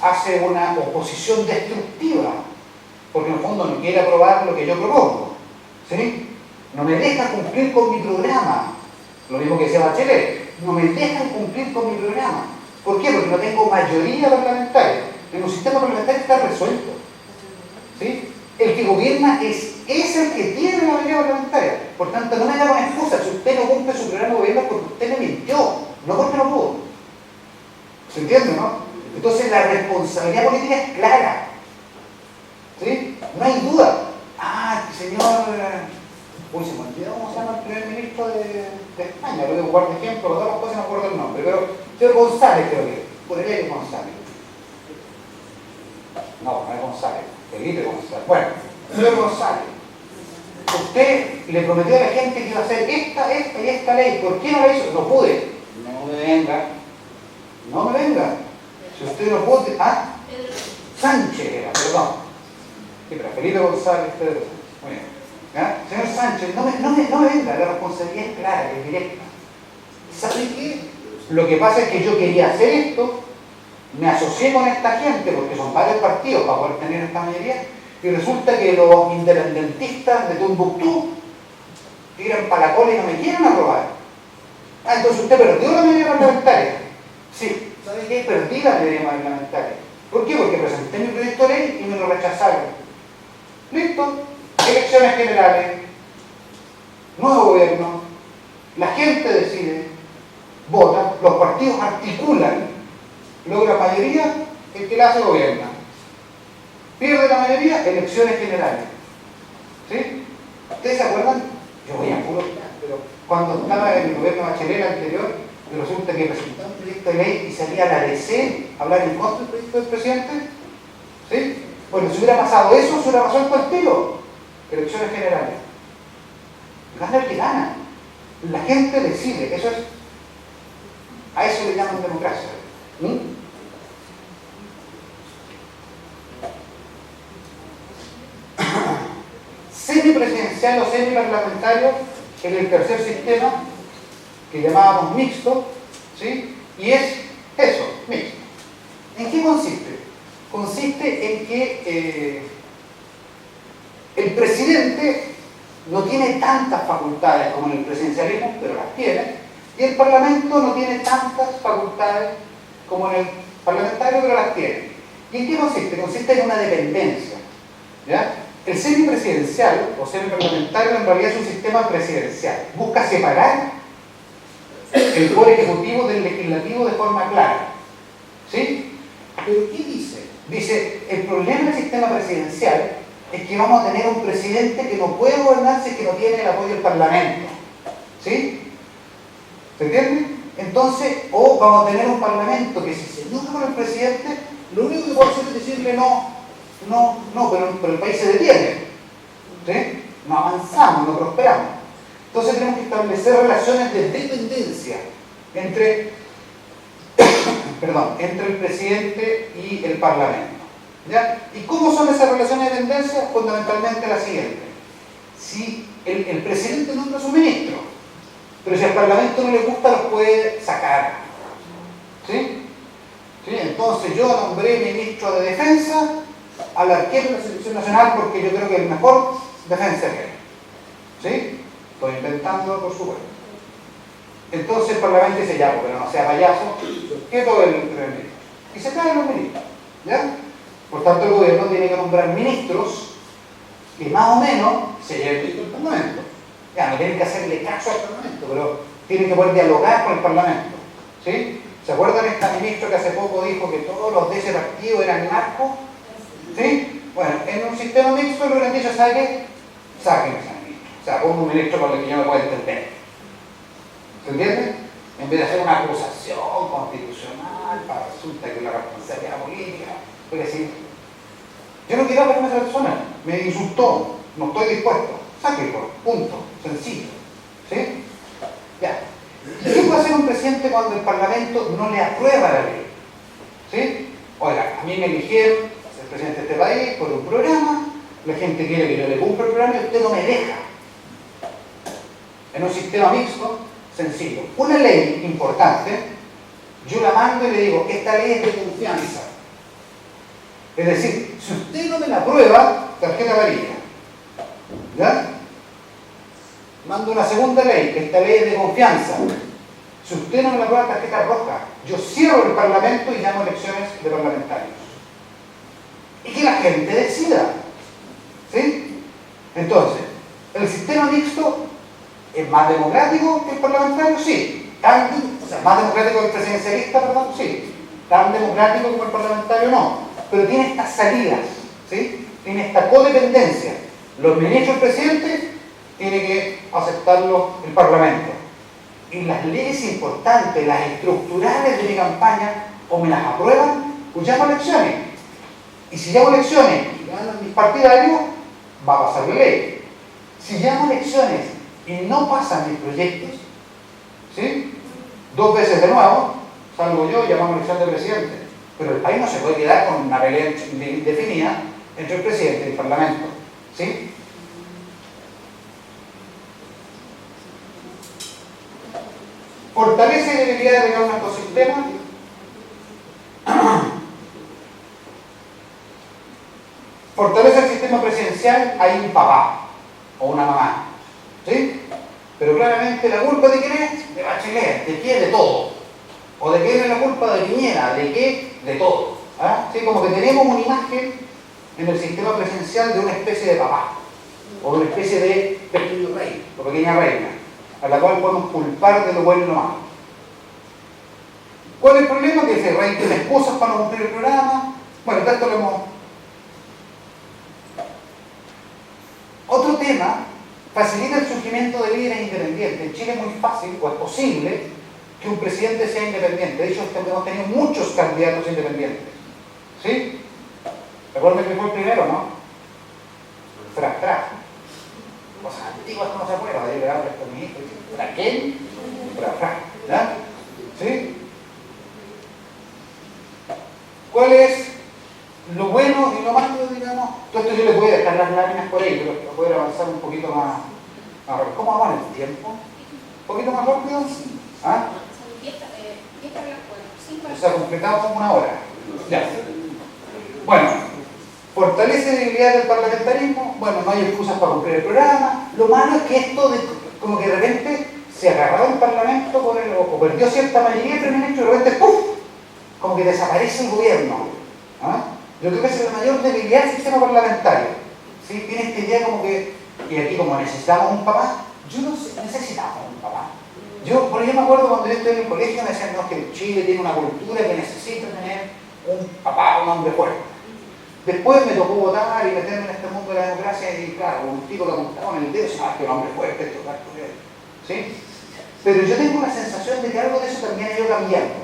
hace una oposición destructiva, porque en el fondo no quiere aprobar lo que yo propongo, ¿sí? No me deja cumplir con mi programa, lo mismo que decía Bachelet, no me dejan cumplir con mi programa. ¿Por qué? Porque no tengo mayoría parlamentaria. En un sistema parlamentario está resuelto. ¿Sí? El que gobierna es el que tiene la mayoría parlamentaria. Por tanto, no me da una excusa. Si usted no cumple su programa de gobierno es porque usted me mintió, no porque no pudo. ¿Se entiende, no? Entonces la responsabilidad política es clara. ¿Sí? No hay duda. Señor... Uy, se me olvidó cómo se llama el primer ministro de España. Lo digo por ejemplo, todas las cosas no me acuerdo el nombre. Pero señor González, creo que. Por el aire González. No es González. Felipe González. Bueno, señor González. Usted le prometió a la gente que iba a hacer esta y esta ley. ¿Por qué no la hizo? No pude. No me venga. No me venga. Si usted no puede... Sánchez era, perdón. Sí, pero Felipe González, Pedro Sánchez. Muy bien. ¿Ya? Señor Sánchez, no me venga, la responsabilidad es clara, es directa. ¿Sabe qué? Lo que pasa es que yo quería hacer esto, me asocié con esta gente, porque son varios partidos para poder tener esta mayoría, y resulta que los independentistas de Tombuctú tiran para la cola y no me quieren aprobar. Entonces usted perdió la mayoría parlamentaria. Sí, ¿sabe qué? Perdí la mayoría parlamentaria. ¿Por qué? Porque presenté mi proyecto de ley y me lo rechazaron. ¿Listo? Elecciones generales, nuevo gobierno, la gente decide, vota, los partidos articulan, logra mayoría, el que la hace gobierna. Pierde la mayoría, elecciones generales. ¿Sí? ¿Ustedes se acuerdan? Yo voy a puro, pero cuando estaba en el gobierno Bachelet anterior, resulta que presentaba un proyecto de ley y salía la DC a hablar en contra del proyecto del presidente. ¿Sí? Bueno, si hubiera pasado eso, se hubiera pasado el partido. Elecciones generales. Gana el que gana. La gente decide. Eso es. A eso le llaman democracia. Semipresidencial o semiparlamentario en el tercer sistema que llamábamos mixto, ¿sí? Y es eso, mixto. ¿En qué consiste? Consiste en que el presidente no tiene tantas facultades como en el presidencialismo, pero las tiene, y el parlamento no tiene tantas facultades como en el parlamentario, pero las tiene. ¿Y en qué consiste? Consiste en una dependencia. ¿Ya? El semipresidencial o semiparlamentario en realidad es un sistema presidencial. Busca separar el poder ejecutivo del legislativo de forma clara. ¿Sí? ¿Pero qué dice? Dice, el problema del sistema presidencial es que vamos a tener un presidente que no puede gobernar si es que no tiene el apoyo del Parlamento. ¿Sí? ¿Se entiende? Entonces, o vamos a tener un Parlamento que si se enoja con el presidente, lo único que puede hacer es decirle pero el país se detiene. ¿Sí? No avanzamos, no prosperamos. Entonces tenemos que establecer relaciones de dependencia entre el presidente y el Parlamento. ¿Ya? ¿Y cómo son esas relaciones de dependencia? Fundamentalmente la siguiente. Si el presidente nombra a su ministro, pero si al Parlamento no le gusta, los puede sacar. ¿Sí? ¿Sí? Entonces yo nombré ministro de Defensa al arquero de la Selección Nacional porque yo creo que es el mejor defensa que hay. ¿Sí? Estoy inventando, por supuesto. Entonces el Parlamento dice, ya, pero no sea payaso, que todo el ministro. Y se caen los ministros. ¿Ya? Por tanto, el gobierno tiene que nombrar ministros que más o menos se lleven visto el Parlamento. Ya, no tienen que hacerle caso al Parlamento, pero tienen que poder dialogar con el Parlamento. ¿Sí? ¿Se acuerdan de esta ministra que hace poco dijo que todos los de ese partido eran narcos? ¿Sí? Bueno, en un sistema mixto lo hubieran dicho, ¿sabe qué? Saquen a ese ministro. O sea, pongo un ministro con el que yo me pueda entender. ¿Se entiende? En vez de hacer una acusación constitucional para resulta que la responsabilidad política, puede decir, yo no quiero hablar con esa persona, me insultó, no estoy dispuesto, sáquelo, punto, sencillo. ¿Sí? Ya. ¿Y qué puede hacer un presidente cuando el Parlamento no le aprueba la ley? ¿Sí? Oiga, a mí me eligieron a ser presidente de este país por un programa, la gente quiere que yo le cumpla el programa y usted no me deja. En un sistema mixto, sencillo. Una ley importante, yo la mando y le digo, esta ley es de confianza. Es decir, si usted no me la aprueba, tarjeta amarilla. ¿Ya? Mando una segunda ley, que esta ley es de confianza. Si usted no me aprueba tarjeta roja, yo cierro el Parlamento y llamo elecciones de parlamentarios. Y que la gente decida. ¿Sí? Entonces, ¿el sistema mixto es más democrático que el parlamentario? Sí. O sea, más democrático que el presidencialista, perdón, sí. Tan democrático como el parlamentario, no. Pero tiene estas salidas, ¿sí? Tiene esta codependencia. Lo administra el presidente, tiene que aceptarlo el Parlamento. Y las leyes importantes, las estructurales de mi campaña, o me las aprueban, o llamo elecciones. Y si llamo elecciones y ganan mis partidarios, va a pasar la ley. Si llamo elecciones y no pasan mis proyectos, ¿sí? 2 veces de nuevo, salgo yo y llamamos elección de presidente. Pero el país no se puede quedar con una pelea definida entre el presidente y el Parlamento. ¿Sí? Fortalece y debilidad de nuestro sistema. Fortalece el sistema presidencial, hay un papá o una mamá. ¿Sí? Pero claramente la culpa de quién es, de Bachelet, de qué, de todo. O de quién es la culpa, de Piñera, de qué, de todo. ¿Ah? ¿Sí? Como que tenemos una imagen en el sistema presidencial de una especie de papá, o de una especie de pequeño rey, o pequeña reina, a la cual podemos culpar de lo bueno y lo malo. ¿Cuál es el problema? Que ese rey tiene excusas para no cumplir el programa. Bueno, esto lo hemos... Otro tema, facilita el surgimiento de líderes independientes. En Chile es muy fácil, o es posible, que un presidente sea independiente. De hecho, hemos tenido muchos candidatos independientes. ¿Sí? Recuerden que fue el primero, ¿no? Fra. Cosas antiguas que no se acuerdan. Yo le hablo a mi hijo y dice, ¿Fraquén? Fra. ¿Ya? ¿Sí? ¿Cuál es lo bueno y lo malo, digamos? Todo esto yo le voy a dejar las láminas por ahí, pero para poder avanzar un poquito más. ¿Cómo va el tiempo? ¿Un poquito más rápido? ¿Ah? O sea, completamos como 1 hora. Ya. Bueno, fortalece la debilidad del parlamentarismo. Bueno, no hay excusas para cumplir el programa. Lo malo es que esto, como que de repente se agarró el parlamento o perdió cierta mayoría de primer ministro y de repente ¡puf! Como que desaparece el gobierno. ¿Ah? Yo creo que esa es la mayor debilidad del sistema parlamentario. ¿Sí? Tiene esta idea como que, y aquí como necesitamos un papá, yo no sé, necesitamos un papá. Por ejemplo, me acuerdo cuando yo estuve en el colegio, me decían no, que Chile tiene una cultura que necesita tener un papá, un hombre fuerte. Después me tocó votar y meterme en este mundo de la democracia y claro, un tipo que apuntaba en el dedo y decía, que un hombre fuerte, esto, ¿sí? Pero yo tengo la sensación de que algo de eso también ha ido cambiando.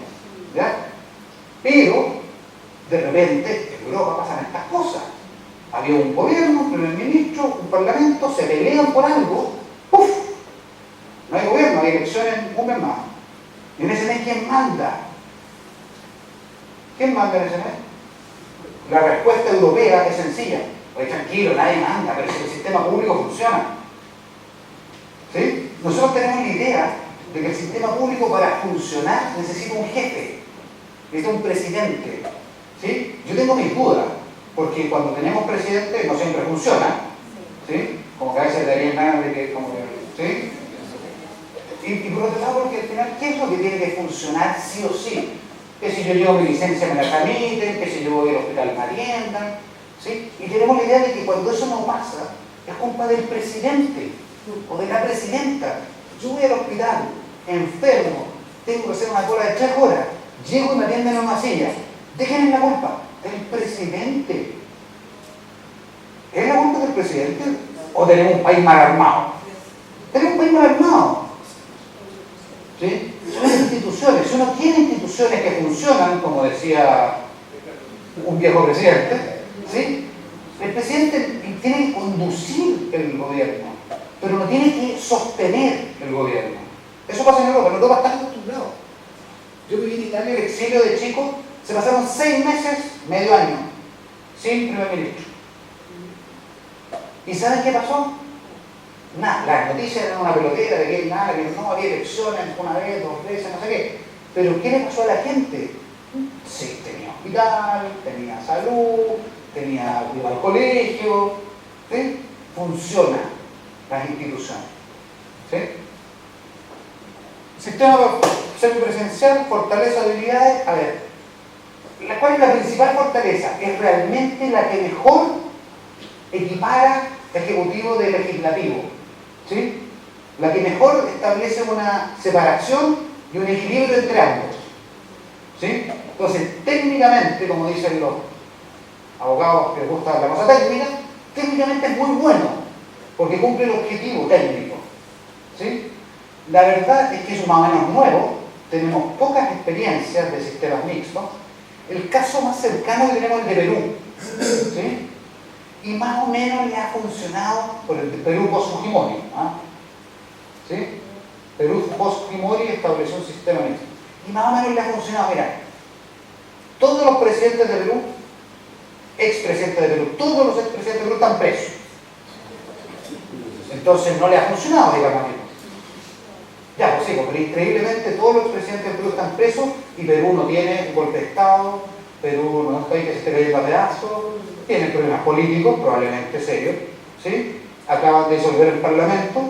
¿Ya? Pero, de repente, en Europa pasan estas cosas. Había un gobierno, un primer ministro, un parlamento, se pelean por algo, ¡puf! No hay gobierno, hay elecciones un mes más. Y en ese mes, ¿quién manda? ¿Quién manda en ese mes? La respuesta europea es sencilla. Oye, tranquilo, nadie manda, pero si el sistema público funciona. ¿Sí? Nosotros tenemos la idea de que el sistema público para funcionar necesita un jefe, necesita un presidente. ¿Sí? Yo tengo mis dudas, porque cuando tenemos presidente no siempre funciona. ¿Sí? Como que a veces daría ganas de que... ¿Sí? Y por otro lado, porque al final, ¿qué es lo que tiene que funcionar sí o sí? Que si yo llevo mi licencia me la tramiten, que si yo voy al hospital me atiendan, ¿sí? Y tenemos la idea de que cuando eso no pasa, es culpa del presidente o de la presidenta. Yo voy al hospital, enfermo, tengo que hacer una cola de 3 horas, llego y me atienden en una silla. ¿De quién es la culpa? Del presidente. ¿Es la culpa del presidente? ¿O tenemos un país mal armado? Tenemos un país mal armado. ¿Sí? Son las instituciones. Si uno tiene instituciones que funcionan, como decía un viejo presidente, ¿sí? El presidente tiene que conducir el gobierno, pero no tiene que sostener el gobierno. Eso pasa en Europa. En Europa están acostumbrados. Yo viví en Italia, el exilio de chico, se pasaron 6 meses, medio año, sin primer ministro. ¿Y saben qué pasó? Nada, las noticias eran una pelotera de que nada, que no había elecciones una vez, 2 veces, no sé qué. Pero ¿qué le pasó a la gente? Sí, tenía hospital, tenía salud, iba al colegio, ¿sí? Funcionan las instituciones. ¿Sí? Sistema semipresencial, fortaleza, habilidades. A ver, ¿cuál es la principal fortaleza? Es realmente la que mejor equipara ejecutivo de legislativo, ¿sí? La que mejor establece una separación y un equilibrio entre ambos, ¿sí? Entonces, técnicamente, como dicen los abogados que les gusta la cosa técnica, técnicamente es muy bueno, porque cumple el objetivo técnico, ¿sí? La verdad es que es más o menos nuevo, tenemos pocas experiencias de sistemas mixtos. El caso más cercano que tenemos es el de Perú, ¿sí? Y más o menos le ha funcionado por el de Perú post-Fujimori, ¿ah? ¿Sí? Perú post-Fujimori estableció un sistema mixto. Y más o menos le ha funcionado, mira, todos los presidentes de Perú, expresidentes de Perú, todos los expresidentes de Perú están presos. Entonces no le ha funcionado, digamos. Ya, pues sí, porque increíblemente todos los expresidentes de Perú están presos y Perú no tiene un golpe de Estado, Perú no es un país que se esté cayendo a pedazos, tiene problemas políticos, probablemente serios, ¿sí? Acaban de disolver el Parlamento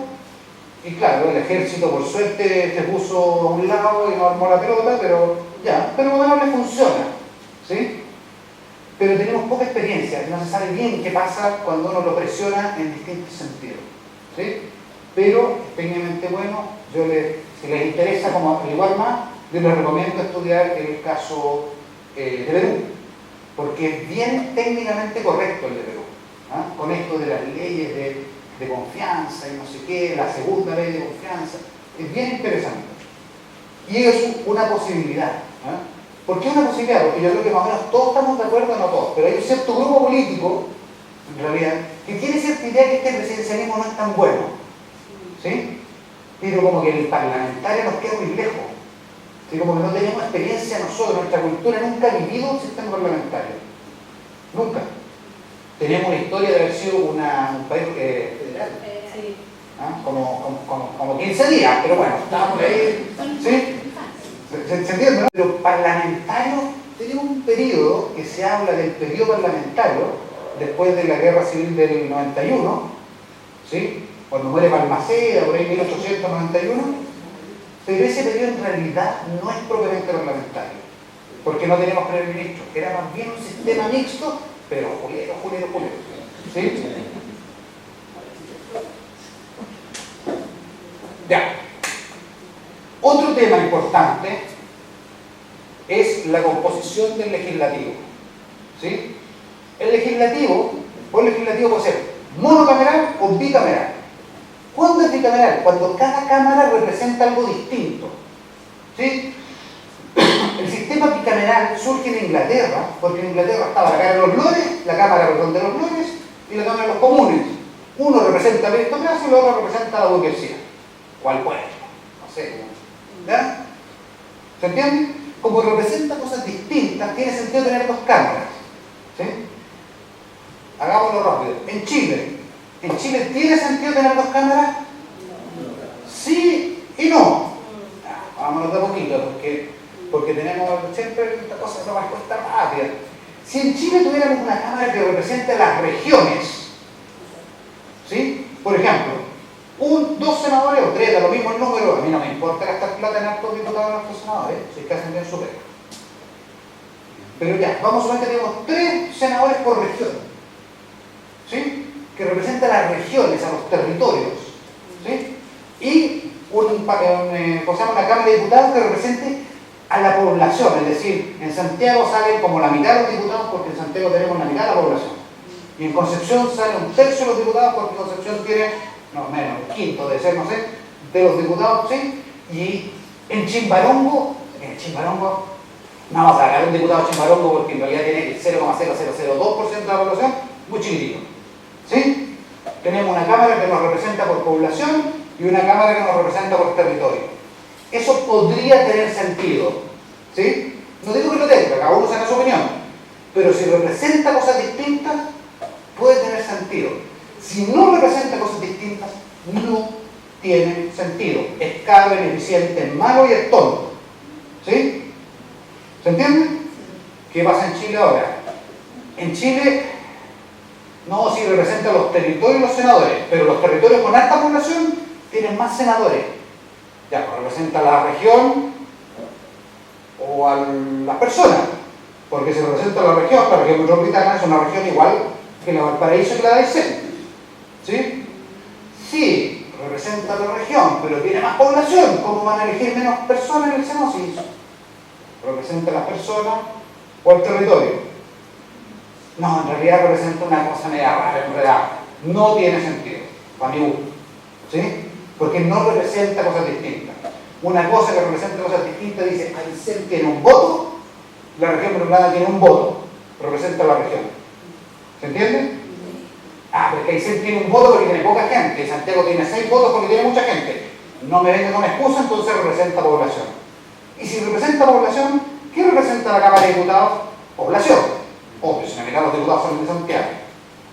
y claro, el ejército por suerte se puso a un lado y no armó la pelota, pero ya, pero bueno, le funciona, ¿sí? Pero tenemos poca experiencia, no se sabe bien qué pasa cuando uno lo presiona en distintos sentidos, ¿sí? Pero es técnicamente bueno, si les interesa como averiguar más, yo les recomiendo estudiar el caso de Perú, porque es bien técnicamente correcto el de Perú, ¿ah? Con esto de las leyes de confianza y no sé qué, la segunda ley de confianza, es bien interesante. Y es una posibilidad, ¿ah? ¿Por qué una posibilidad? Porque yo creo que más o menos todos estamos de acuerdo, no todos, pero hay un cierto grupo político, en realidad, que tiene cierta idea que este presidencialismo no es tan bueno, ¿sí? Pero como que el parlamentario nos queda muy lejos, ¿sí? Como que no tenemos experiencia nosotros, nuestra cultura nunca ha vivido un sistema parlamentario, nunca. Tenemos una historia de haber sido un país federal, sí. ¿Ah? Como 15 días, pero bueno, estábamos ahí, ¿sí? ¿Se entiende, no? Pero parlamentario, tenemos un periodo que se habla del periodo parlamentario después de la guerra civil del 91, ¿sí? Cuando muere Balmaceda, por ahí 1891, pero ese periodo en realidad no es propiamente parlamentario, porque no tenemos primer ministro, era más bien un sistema mixto, pero julero, ¿sí? Ya. Otro tema importante es la composición del legislativo, ¿sí? El legislativo puede ser monocameral o bicameral. ¿Cuándo es bicameral? Cuando cada cámara representa algo distinto, ¿sí? El sistema bicameral surge en Inglaterra, porque en Inglaterra estaba la Cámara de los Lores, la Cámara de los Lores y la Cámara de los Comunes. Uno representa la aristocracia y el otro representa la burguesía. ¿Cuál puede? No sé. ¿Ya? ¿Se entiende? Como representa cosas distintas, tiene sentido tener dos cámaras, ¿sí? Hagámoslo rápido. ¿En Chile tiene sentido tener dos cámaras? Sí y no. Vámonos de poquito, porque tenemos siempre esta cosa de la respuesta rápida. Si en Chile tuviéramos una cámara que represente las regiones, ¿sí? Por ejemplo, dos senadores o tres, da lo mismo el número, a mí no me importa gastar plata en hartos diputados en hartos senadores, si es que hacen bien su pega. Pero ya, vamos a ver que tenemos 3 senadores por región, ¿sí? Que representan las regiones, a los territorios, ¿sí? Y una Cámara de Diputados que represente a la población, es decir, en Santiago salen como la mitad de los diputados porque en Santiago tenemos la mitad de la población. Y en Concepción salen 1/3 de los diputados porque Concepción tiene, no menos, un quinto de ser, no sé, de los diputados, ¿sí? Y en Chimbarongo, no vamos a sacar un diputado Chimbarongo porque en realidad tiene el 0,0002% de la población, muy chiquitito, ¿sí? Tenemos una cámara que nos representa por población y una cámara que nos representa por territorio. Eso podría tener sentido, ¿sí? No digo que lo tenga, cada uno saca su opinión, pero si representa cosas distintas, puede tener sentido. Si no representa cosas distintas, no tiene sentido. Es caro, ineficiente, es malo y es tonto, ¿sí? ¿Se entiende? ¿Qué pasa en Chile ahora? En Chile, no, sí representa los territorios y los senadores, pero los territorios con alta población tienen más senadores. Ya, pues representa la región o a las personas, porque si representa la región metropolitana es una región igual que la Valparaíso y la de Aysén, ¿sí? Sí, representa la región, pero tiene más población, ¿cómo van a elegir menos personas en el Senado? Sí, representa a las personas o el territorio. No, en realidad representa una cosa media rara, enredada. No tiene sentido, para mi gusto, ¿sí? Porque no representa cosas distintas. Una cosa que representa cosas distintas dice, Aysén tiene un voto, la región metropolitana tiene un voto, representa la región. ¿Se entiende? Ah, porque Aysén tiene un voto porque tiene poca gente, Santiago tiene 6 votos porque tiene mucha gente. No me venga con excusa, entonces representa población. Y si representa población, ¿qué representa la Cámara de Diputados? Población. Obvio, si me los diputados son de Santiago.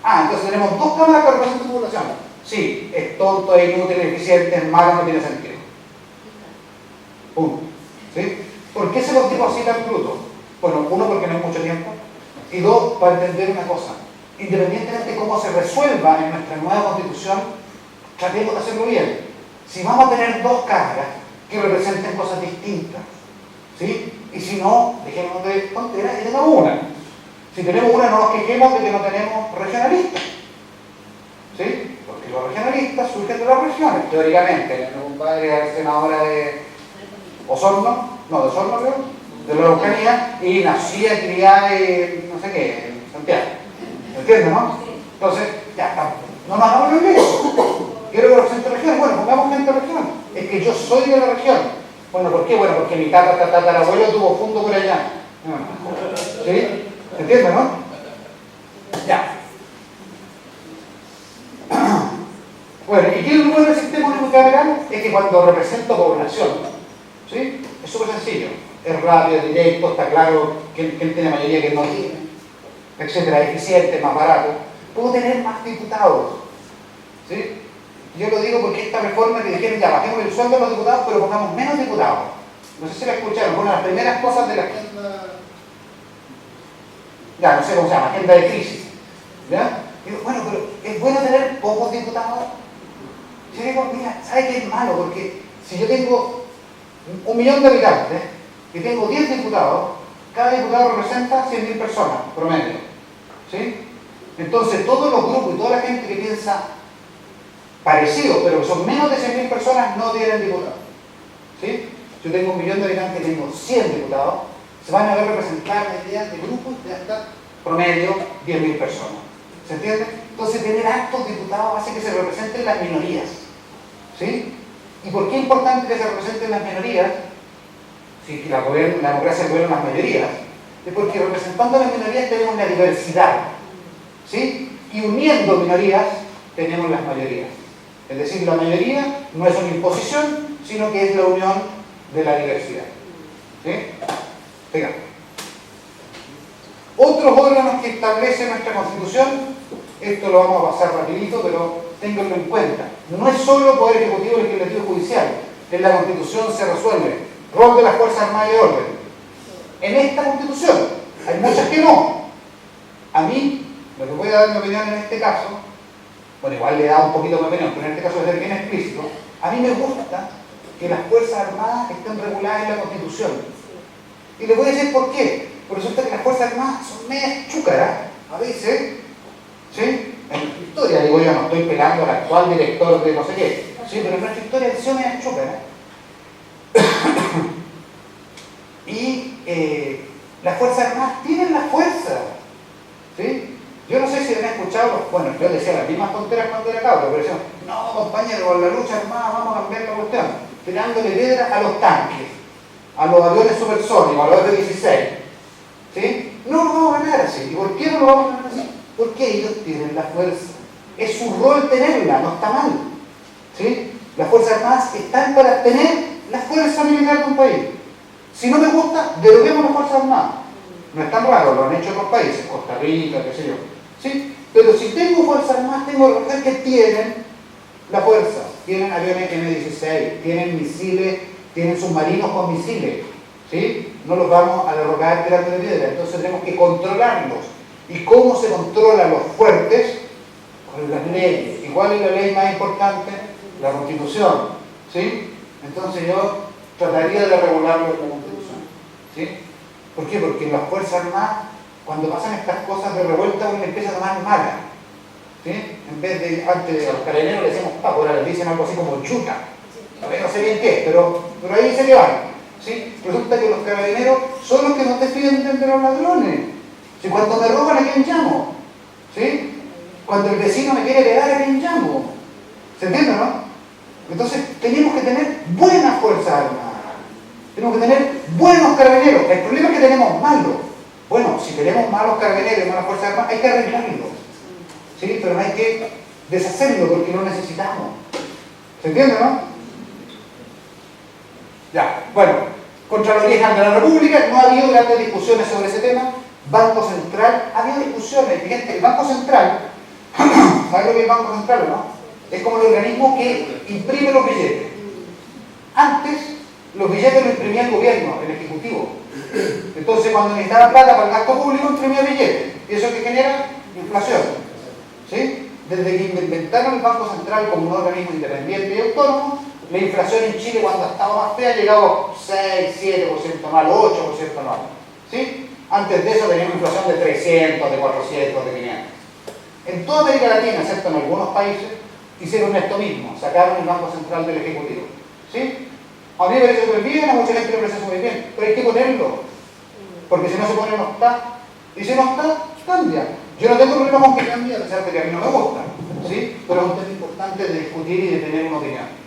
Ah, entonces tenemos 2 cámaras que representan población. Sí, es tonto, es inútil, es eficiente, es malo, no tiene sentido. Punto. ¿Sí? ¿Por qué se los digo así tan bruto? Bueno, uno, porque no hay mucho tiempo. Y 2, para entender una cosa. Independientemente de cómo se resuelva en nuestra nueva constitución, tratemos de hacerlo bien. Si vamos a tener 2 cámaras que representen cosas distintas, ¿sí? Y si no, dejemos de tonteras y tengamos una. Si tenemos una, no nos quejemos de que no tenemos regionalistas, ¿sí? Porque los regionalistas surgen de las regiones, teóricamente. Mi compadre es senadora de Osorno, no, de Osorno creo, de la Araucanía, y nacía y criada en, no sé qué, en Santiago. ¿Me entiendes, no? Entonces, ya está. No nos hagamos lo mismo. Quiero que represente regiones. Bueno, pongamos gente de región. Es que yo soy de la región. Bueno, ¿por qué? Bueno, porque mi tatarabuelo tuvo fondo por allá. ¿Sí? ¿Se entiende, no? Ya. Bueno, ¿y qué es lo bueno del sistema unicameral? Es que cuando represento población, ¿sí? Es súper sencillo. Es rápido, es directo, está claro quién tiene mayoría, quién no tiene, etcétera, eficiente, más barato. Puedo tener más diputados, ¿sí? Yo lo digo porque esta reforma que dijeron, ya bajemos el sueldo de los diputados, pero pongamos menos diputados. No sé si la escucharon, fue una de las primeras cosas de la agenda, ya no sé cómo se llama, agenda de crisis. ¿Ya? Digo, bueno, pero es bueno tener pocos diputados. Yo digo, mira, ¿sabe qué es malo? Porque si yo tengo 1 millón de habitantes y tengo 10 diputados, cada diputado representa 100.000 personas, promedio. ¿Sí? Entonces, todos los grupos y toda la gente que piensa parecido, pero que son menos de 100.000 personas, no tienen diputados. ¿Sí? Yo tengo 1 millón de habitantes y tengo 100 diputados, se van a ver representadas medidas de grupos de hasta promedio 10.000 personas. ¿Se entiende? Entonces, tener hartos diputados hace que se representen las minorías. ¿Sí? ¿Y por qué es importante que se representen las minorías? Si la democracia gobierna las mayorías, es porque representando a las minorías tenemos una diversidad. ¿Sí? Y uniendo minorías tenemos las mayorías. Es decir, la mayoría no es una imposición, sino que es la unión de la diversidad. ¿Sí? Venga. Otros órganos que establece nuestra Constitución, esto lo vamos a pasar rapidito, pero ténganlo en cuenta. No es solo Poder Ejecutivo, Legislativo y Judicial. En la Constitución se resuelve rol de las Fuerzas Armadas y orden. En esta Constitución, hay muchas que no. A mí, lo que voy a dar mi opinión en este caso, bueno, igual le he dado un poquito mi opinión, pero en este caso es ser bien explícito, a mí me gusta que las Fuerzas Armadas estén reguladas en la Constitución. Y les voy a decir por qué. Porque resulta que las Fuerzas Armadas son medias chúcaras, a veces, ¿sí? En nuestra historia, digo yo, no estoy pelando al actual director de no sé qué, ¿sí? Pero en nuestra historia son medias chúcaras. Y las Fuerzas Armadas tienen la fuerza, ¿sí? Yo no sé si han escuchado, bueno, yo decía las mismas tonteras cuando era cabro, pero decían, no, compañero, con la lucha armada vamos a cambiar la cuestión, tirándole piedras a los tanques, a los aviones supersónicos, a los F-16, ¿sí? No lo vamos a ganar así. ¿Y por qué no lo vamos a ganar así? Porque ellos tienen la fuerza. Es su rol tenerla, no está mal, ¿sí? Las Fuerzas Armadas están para tener la fuerza militar de un país. Si no me gusta, deroguemos las Fuerzas Armadas. No es tan raro, lo han hecho otros países, Costa Rica, qué sé yo. ¿Sí? Pero si tengo Fuerzas Armadas, tengo que reconocer que tienen la fuerza. Tienen aviones M-16, tienen misiles, tienen submarinos con misiles. ¿Sí? No los vamos a derrocar tirando de piedra. Entonces tenemos que controlarlos. ¿Y cómo se controlan los fuertes? Con las leyes. ¿Y cuál es la ley más importante? La Constitución. ¿Sí? Entonces yo trataría de regularlo en la Constitución. ¿Sí? ¿Por qué? Porque las Fuerzas Armadas, cuando pasan estas cosas de revuelta, uno empieza a tomar mala. ¿Sí? En vez de, antes a los carabineros le decíamos papo, ahora les dicen algo así como chuta. No sé bien qué, pero ahí se le van. ¿Sí? Resulta que los carabineros son los que nos defienden de los ladrones. Si cuando me roban, ¿a quién llamo? ¿Sí? Cuando el vecino me quiere pegar, ¿a quién llamo? ¿Se entiende, no? Entonces tenemos que tener buenas Fuerzas Armadas. Tenemos que tener buenos carabineros. El problema es que tenemos malos. Bueno, si tenemos malos carabineros y malas Fuerzas Armadas, hay que arreglarlo. ¿Sí? Pero no hay que deshacerlo porque lo necesitamos. ¿Se entiende, no? Ya, bueno, Contraloría General de la República, no ha habido grandes discusiones sobre ese tema. Banco Central, ha habido discusiones. Fíjate, el Banco Central, ¿sabes lo que es el Banco Central o no? Es como el organismo que imprime los billetes. Antes, los billetes los imprimía el gobierno, el Ejecutivo. Entonces, cuando necesitaban plata para el gasto público, imprimía billetes. Y eso que genera inflación. ¿Sí? Desde que inventaron el Banco Central como un organismo independiente y autónomo, la inflación en Chile, cuando estaba más fea, llegaba a 6, 7% anual, 8% anual. ¿Sí? Antes de eso teníamos inflación de 300, de 400, de 500. En toda América Latina, excepto en algunos países, hicieron esto mismo, sacaron el Banco Central del Ejecutivo. ¿Sí? A mí me parece súper bien, a mucha gente le parece súper bien, pero hay que ponerlo, porque si no se pone no está, y si no está, cambia. Yo no tengo problema con que cambie, a pesar de que a mí no me gusta, ¿sí? Pero es un tema importante de discutir y de tener una opinión.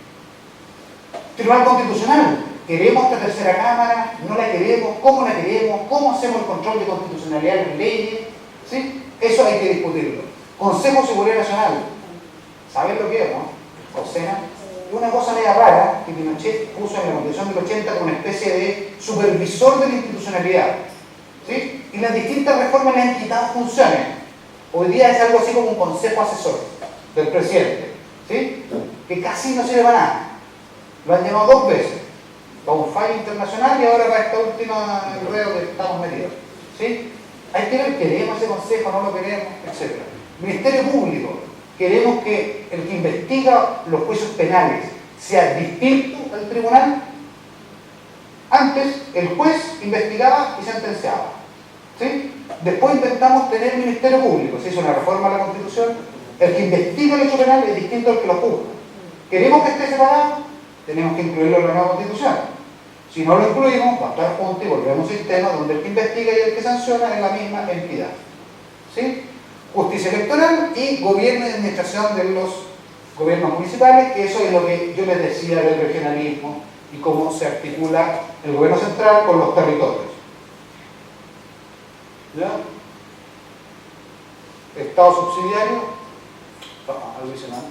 Tribunal Constitucional, ¿queremos esta tercera cámara? ¿No la queremos? ¿Cómo la queremos? ¿Cómo hacemos el control de constitucionalidad de las leyes? ¿Sí? Eso hay que discutirlo. Consejo de Seguridad Nacional, ¿saben lo que es, no? COSENA. Una cosa media rara que Pinochet puso en la Constitución del 80 como una especie de supervisor de la institucionalidad. ¿Sí? Y las distintas reformas le han quitado funciones. Hoy día es algo así como un consejo asesor del presidente. ¿Sí? Que casi no sirve para nada. Lo han llamado 2 veces, para un fallo internacional y ahora para esta última enredo que estamos metidos. ¿Sí? Hay que ver, ¿queremos ese consejo? ¿No lo queremos? Etcétera. Ministerio Público, queremos que el que investiga los juicios penales sea distinto al tribunal. Antes, el juez investigaba y sentenciaba. ¿Sí? Después intentamos tener Ministerio Público, se hizo una reforma a la Constitución. El que investiga el hecho penal es distinto al que lo juzga. ¿Queremos que esté separado? Tenemos que incluirlo en la nueva Constitución. Si no lo incluimos, va a estar junto y volvemos a un sistema donde el que investiga y el que sanciona es la misma entidad. ¿Sí? Justicia electoral y gobierno y administración de los gobiernos municipales, que eso es lo que yo les decía del regionalismo y cómo se articula el gobierno central con los territorios. ¿Ya? Estado subsidiario. Algo adicional.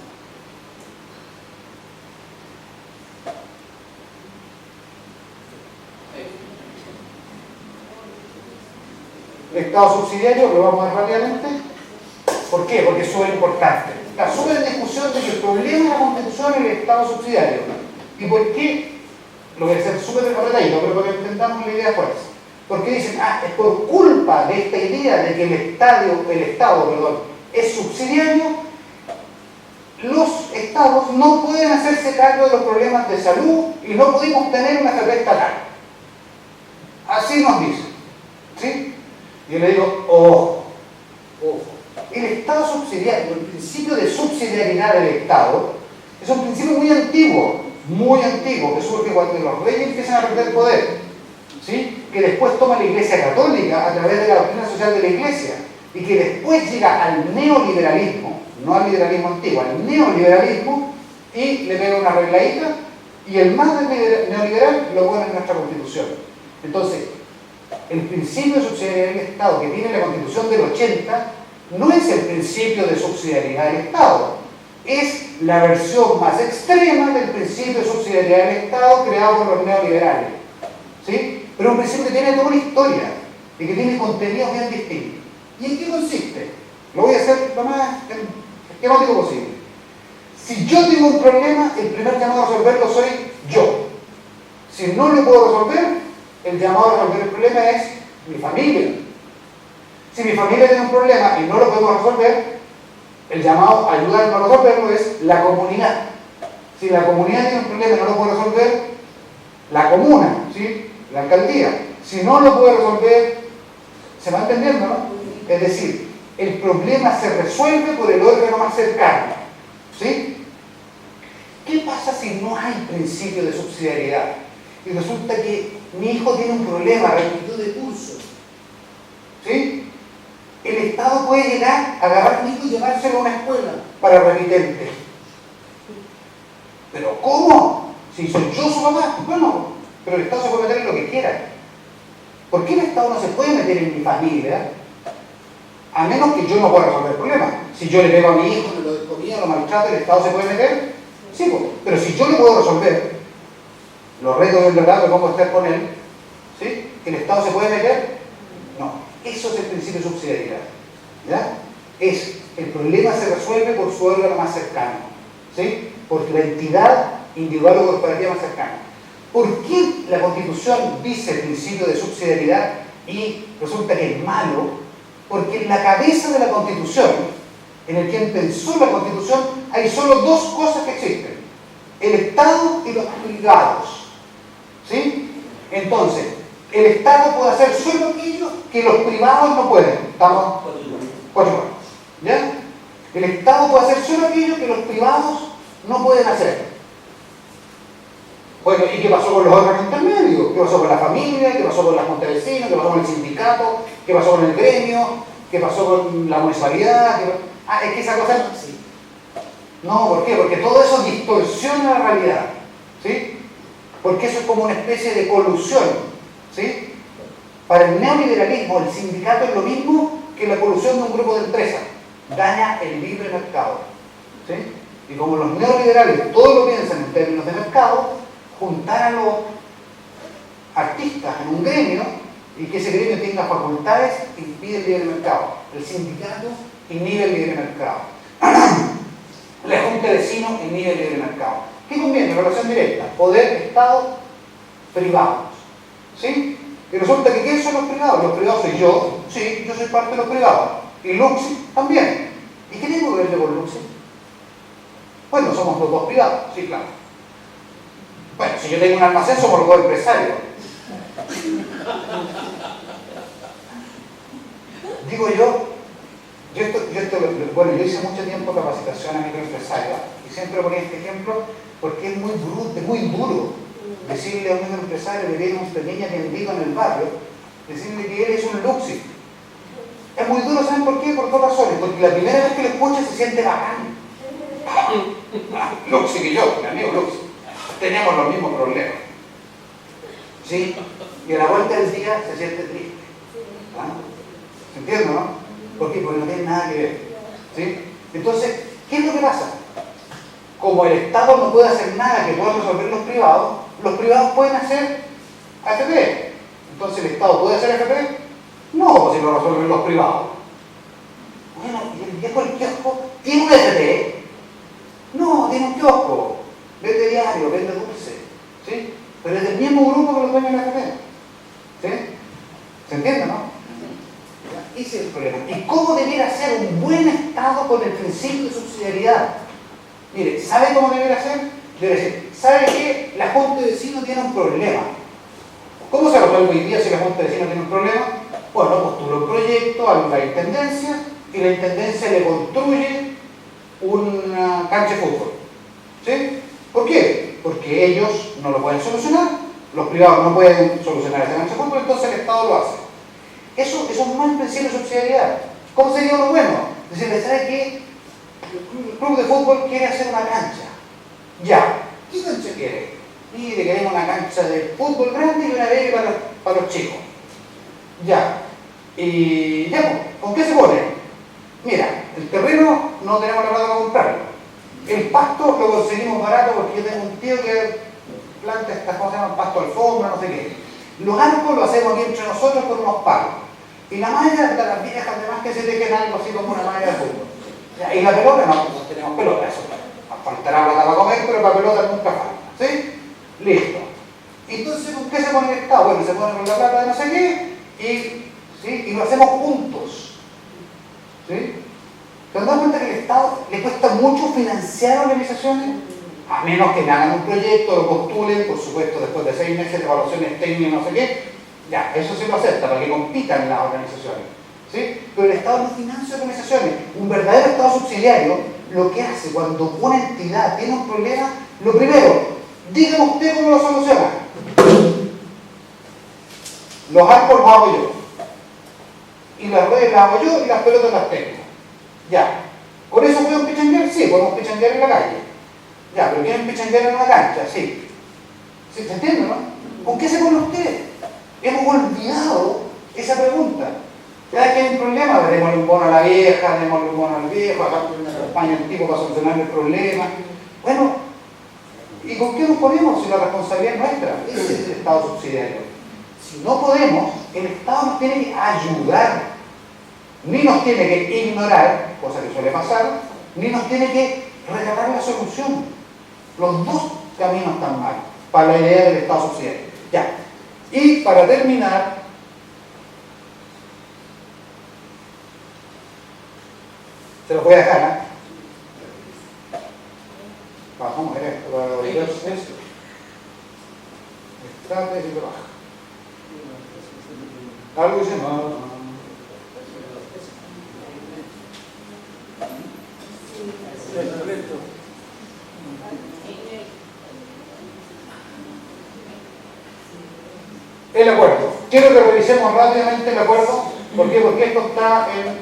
El Estado subsidiario, lo vamos a ver rápidamente. ¿Por qué? Porque es súper importante. Está súper en discusión de que el problema de la Constitución es el Estado subsidiario. ¿Y por qué? Lo voy a hacer súper apretadito, pero para que entendamos la idea fuerza. Porque dicen, es por culpa de esta idea de que el Estado es subsidiario, los Estados no pueden hacerse cargo de los problemas de salud y no pudimos tener una salud estatal. Así nos dicen. ¿Sí? Yo le digo, ojo. El Estado subsidiario, el principio de subsidiariedad del Estado, es un principio muy antiguo, que surge cuando los reyes empiezan a perder poder, ¿sí? Que después toma la Iglesia Católica a través de la doctrina social de la Iglesia, y que después llega al neoliberalismo, no al liberalismo antiguo, al neoliberalismo, y le pega una arregladita, y el más neoliberal lo pone en nuestra Constitución. Entonces, el principio de subsidiariedad del Estado que tiene la Constitución del 80 no es el principio de subsidiariedad del Estado, es la versión más extrema del principio de subsidiariedad del Estado creado por los neoliberales. ¿Sí? Pero un principio que tiene toda una historia y que tiene contenidos bien distintos. ¿Y en qué consiste? Lo voy a hacer lo más esquemático posible. Si yo tengo un problema, el primer llamado a resolverlo soy yo. Si no lo puedo resolver, el llamado a resolver el problema es mi familia. Si mi familia tiene un problema y no lo podemos resolver, el llamado a ayudarnos a resolverlo es la comunidad. Si la comunidad tiene un problema y no lo puede resolver, la comuna, ¿sí? La alcaldía. Si no lo puede resolver, ¿se va entendiendo, no? Es decir, el problema se resuelve por el órgano más cercano. ¿Sí? ¿Qué pasa si no hay principio de subsidiariedad? Y resulta que mi hijo tiene un problema, repetido de curso. ¿Sí? El Estado puede llegar a agarrar a mi hijo y llevárselo a una escuela para remitente. ¿Pero cómo? Si soy yo su papá, bueno, pero el Estado se puede meter en lo que quiera. ¿Por qué el Estado no se puede meter en mi familia? A menos que yo no pueda resolver el problema. Si yo le pego a mi hijo, me lo descomía, lo maltrato, ¿el Estado se puede meter? Sí, pues. Pero si yo lo puedo resolver, los retos del verdad que pongo a estar con él, ¿sí? ¿El Estado se puede meter? No. Eso es el principio de subsidiariedad. ¿Ya? El problema se resuelve por su órgano más cercano. ¿Sí? Por la entidad individual o corporativa más cercana. ¿Por qué la Constitución dice el principio de subsidiariedad y resulta que es malo? Porque en la cabeza de la Constitución, en el quien pensó la Constitución, hay solo dos cosas que existen: el Estado y los privados. ¿Sí? Entonces, el Estado puede hacer solo aquello que los privados no pueden. ¿Estamos? 4 años. ¿Ya? El Estado puede hacer solo aquello que los privados no pueden hacer. Bueno, ¿y qué pasó con los órganos intermedios? ¿Qué pasó con la familia? ¿Qué pasó con las juntas de vecinos? ¿Qué pasó con el sindicato? ¿Qué pasó con el gremio? ¿Qué pasó con la municipalidad? Es que esa cosa no existe. No, ¿por qué? Porque todo eso distorsiona la realidad. ¿Sí? Porque eso es como una especie de colusión. ¿Sí? Para el neoliberalismo, el sindicato es lo mismo que la colusión de un grupo de empresas. Daña el libre mercado. ¿Sí? Y como los neoliberales todo lo piensan en términos de mercado, juntar a los artistas en un gremio y que ese gremio tenga facultades impide el libre mercado. El sindicato inhibe el libre mercado. La junta de vecinos inhibe el libre mercado. ¿Qué conviene? Relación directa. Poder, Estado, privados. ¿Sí? Y resulta que ¿quiénes son los privados? Los privados soy yo. Sí, yo soy parte de los privados. Y Luxi también. ¿Y qué tengo que ver con Luxi? Bueno, somos los dos privados. Sí, claro. Bueno, si yo tengo un almacén, somos los dos empresarios. Digo yo hice mucho tiempo capacitación a microempresarios y siempre ponía este ejemplo porque es muy duro decirle a un microempresario que tiene una pequeña tiendita en el barrio, decirle que él es un Luxi. Es muy duro, ¿saben por qué? Por 2 razones. Porque la primera vez que lo escucha se siente bacán. Luxi que yo, mi amigo Luxi. Tenemos los mismos problemas. ¿Sí? Y a la vuelta del día se siente triste. ¿Ah? ¿Se entiende, no? ¿Por qué? Porque no tiene nada que ver. ¿Sí? Entonces, ¿qué es lo que pasa? Como el Estado no puede hacer nada que puedan resolver los privados pueden hacer AFP. Entonces, ¿el Estado puede hacer AFP? No, pues si lo resuelven los privados. Bueno, ¿y el viejo del kiosco tiene un AFP? No, tiene un kiosco. Vende diario, vende dulce. ¿Sí? Pero es del mismo grupo que los dueños de la AFP. ¿Sí? ¿Se entiende, no? Ese es el problema. ¿Y cómo debiera ser un buen Estado con el principio de subsidiariedad? Mire, ¿sabe cómo debiera ser? Debe decir, ¿sabe qué? La Junta de Vecinos tiene un problema. ¿Cómo se resuelve hoy día si la Junta de Vecinos tiene un problema? Bueno, postula un proyecto a la Intendencia y la Intendencia le construye una cancha de fútbol. ¿Sí? ¿Por qué? Porque ellos no lo pueden solucionar, los privados no pueden solucionar esa cancha de fútbol, entonces el Estado lo hace. Eso no es principio de subsidiariedad. ¿Cómo sería lo bueno? Decirle, ¿sabe qué? El club de fútbol quiere hacer una cancha. Ya. ¿Qué cancha quiere? Mire, queremos una cancha de fútbol grande y una bebé para los chicos. Ya. Y ya, pues, ¿con qué se pone? Mira, el terreno no tenemos la plata para comprarlo. El pasto lo conseguimos barato porque yo tengo un tío que planta estas cosas, llaman pasto alfombra, no sé qué. Los arcos lo hacemos aquí entre nosotros con unos palos. Y la malla, de las viejas además que se tejen algo así como una malla de fútbol. Y la pelota, no tenemos pelota, eso. Faltará plata para comer, pero para pelota nunca falta. ¿Sí? Listo. Entonces, ¿con qué se pone el Estado? Bueno, se pone con la plata de no sé qué y lo hacemos juntos. ¿Sí? ¿Te das cuenta que al Estado le cuesta mucho financiar organizaciones? A menos que me hagan un proyecto, lo postulen, por supuesto, después de 6 meses de evaluaciones técnicas, no sé qué, Ya, eso se lo acepta, para que compitan las organizaciones. ¿Sí? Pero el Estado no financia organizaciones. Un verdadero Estado subsidiario lo que hace cuando una entidad tiene un problema, lo primero, dígame usted cómo lo soluciona. Los arcos los hago yo. Y las redes las hago yo y las pelotas las tengo. Ya. ¿Con eso podemos pichanguear? Sí, podemos pichanguear en la calle. Ya, pero ¿quieren pichanguear en una cancha? Sí. ¿Sí? ¿Se entiende, no? ¿Con qué se pone usted? Hemos olvidado esa pregunta. Cada vez que hay un problema, démosle un bono a la vieja, démosle un bono al viejo, acá una campaña del tipo para solucionar el problema. Bueno, ¿y con qué nos ponemos si la responsabilidad es nuestra? Ese es el Estado subsidiario. Si no podemos, el Estado nos tiene que ayudar, ni nos tiene que ignorar, cosa que suele pasar, ni nos tiene que regalar la solución. Los dos caminos están mal para la idea del Estado subsidiario. Ya. Y para terminar, se lo voy a dejar, ¿eh? Bajamos esto para volver esto. Estrategia y trabajo. Algo dice, no. El acuerdo. Quiero que revisemos rápidamente el acuerdo. ¿Por qué? Porque esto está en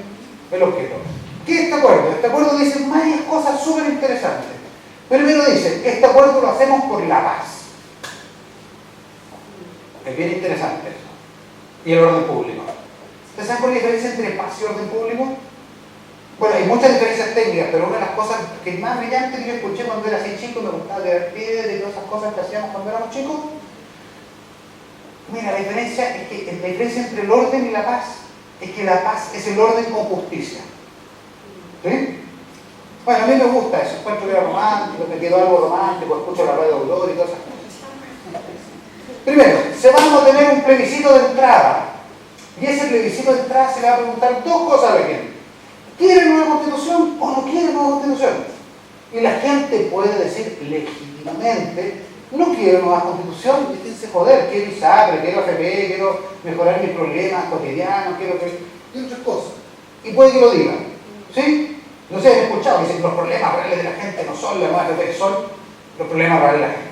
el objeto. ¿Qué es este acuerdo? Este acuerdo dice varias cosas súper interesantes. Primero dice, este acuerdo lo hacemos por la paz. Es bien interesante eso. Y el orden público. ¿Ustedes saben cuál es la diferencia entre paz y orden público? Bueno, hay muchas diferencias técnicas, pero una de las cosas que más brillantes que yo escuché cuando era así chico, me gustaba tirar piedra y todas esas cosas que hacíamos cuando éramos chicos. Mira, la diferencia entre el orden y la paz es que la paz es el orden con justicia. ¿Sí? Bueno, a mí me gusta eso, encuentro que era romántico, me quedó algo romántico, escucho la radio de Aurora y todas esas cosas. Primero, se va a tener un plebiscito de entrada. Y ese plebiscito de entrada se le va a preguntar dos cosas a la gente. ¿Quieren nueva constitución o no quieren nueva constitución? Y la gente puede decir legítimamente, no quiero nueva constitución, déjense joder, quiero ISAPRE, quiero AFP, quiero mejorar mis problemas cotidianos, quiero otras cosas. Y puede que lo digan. ¿Sí? No sé, he escuchado, dicen que los problemas reales de la gente no son la nueva AFP, son los problemas reales de la gente.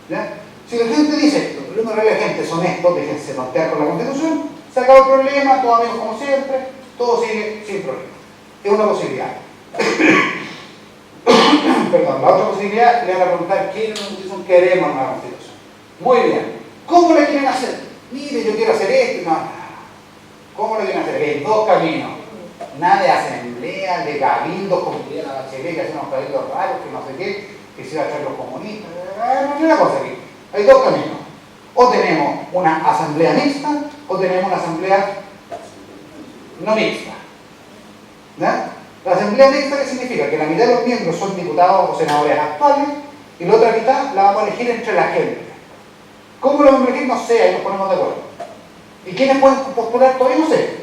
¿Ya? Si la gente dice, los problemas reales de la gente son estos, déjense plantear con la constitución, se acaba el problema, todos amigos como siempre, todo sigue sin problema. Es una posibilidad. Perdón, la otra posibilidad le van a preguntar, ¿quieren una constitución? Queremos una constitución. Muy bien. ¿Cómo la quieren hacer? Mire, yo quiero hacer esto. No. ¿Cómo la quieren hacer? Hay dos caminos. Nada de asamblea, de cabildos, como diría la Bachelet, que hacen unos cabildos raros, que no sé qué, que se iba a hacer los comunistas. No hay una cosa aquí. Hay dos caminos. O tenemos una asamblea mixta, o tenemos una asamblea no mixta. ¿Ya? La asamblea mixta, ¿qué significa? Que la mitad de los miembros son diputados o senadores actuales y la otra mitad la vamos a elegir entre la gente. ¿Cómo lo vamos a elegir? No sé, ahí nos ponemos de acuerdo. ¿Y quiénes pueden postular? Todavía no sé.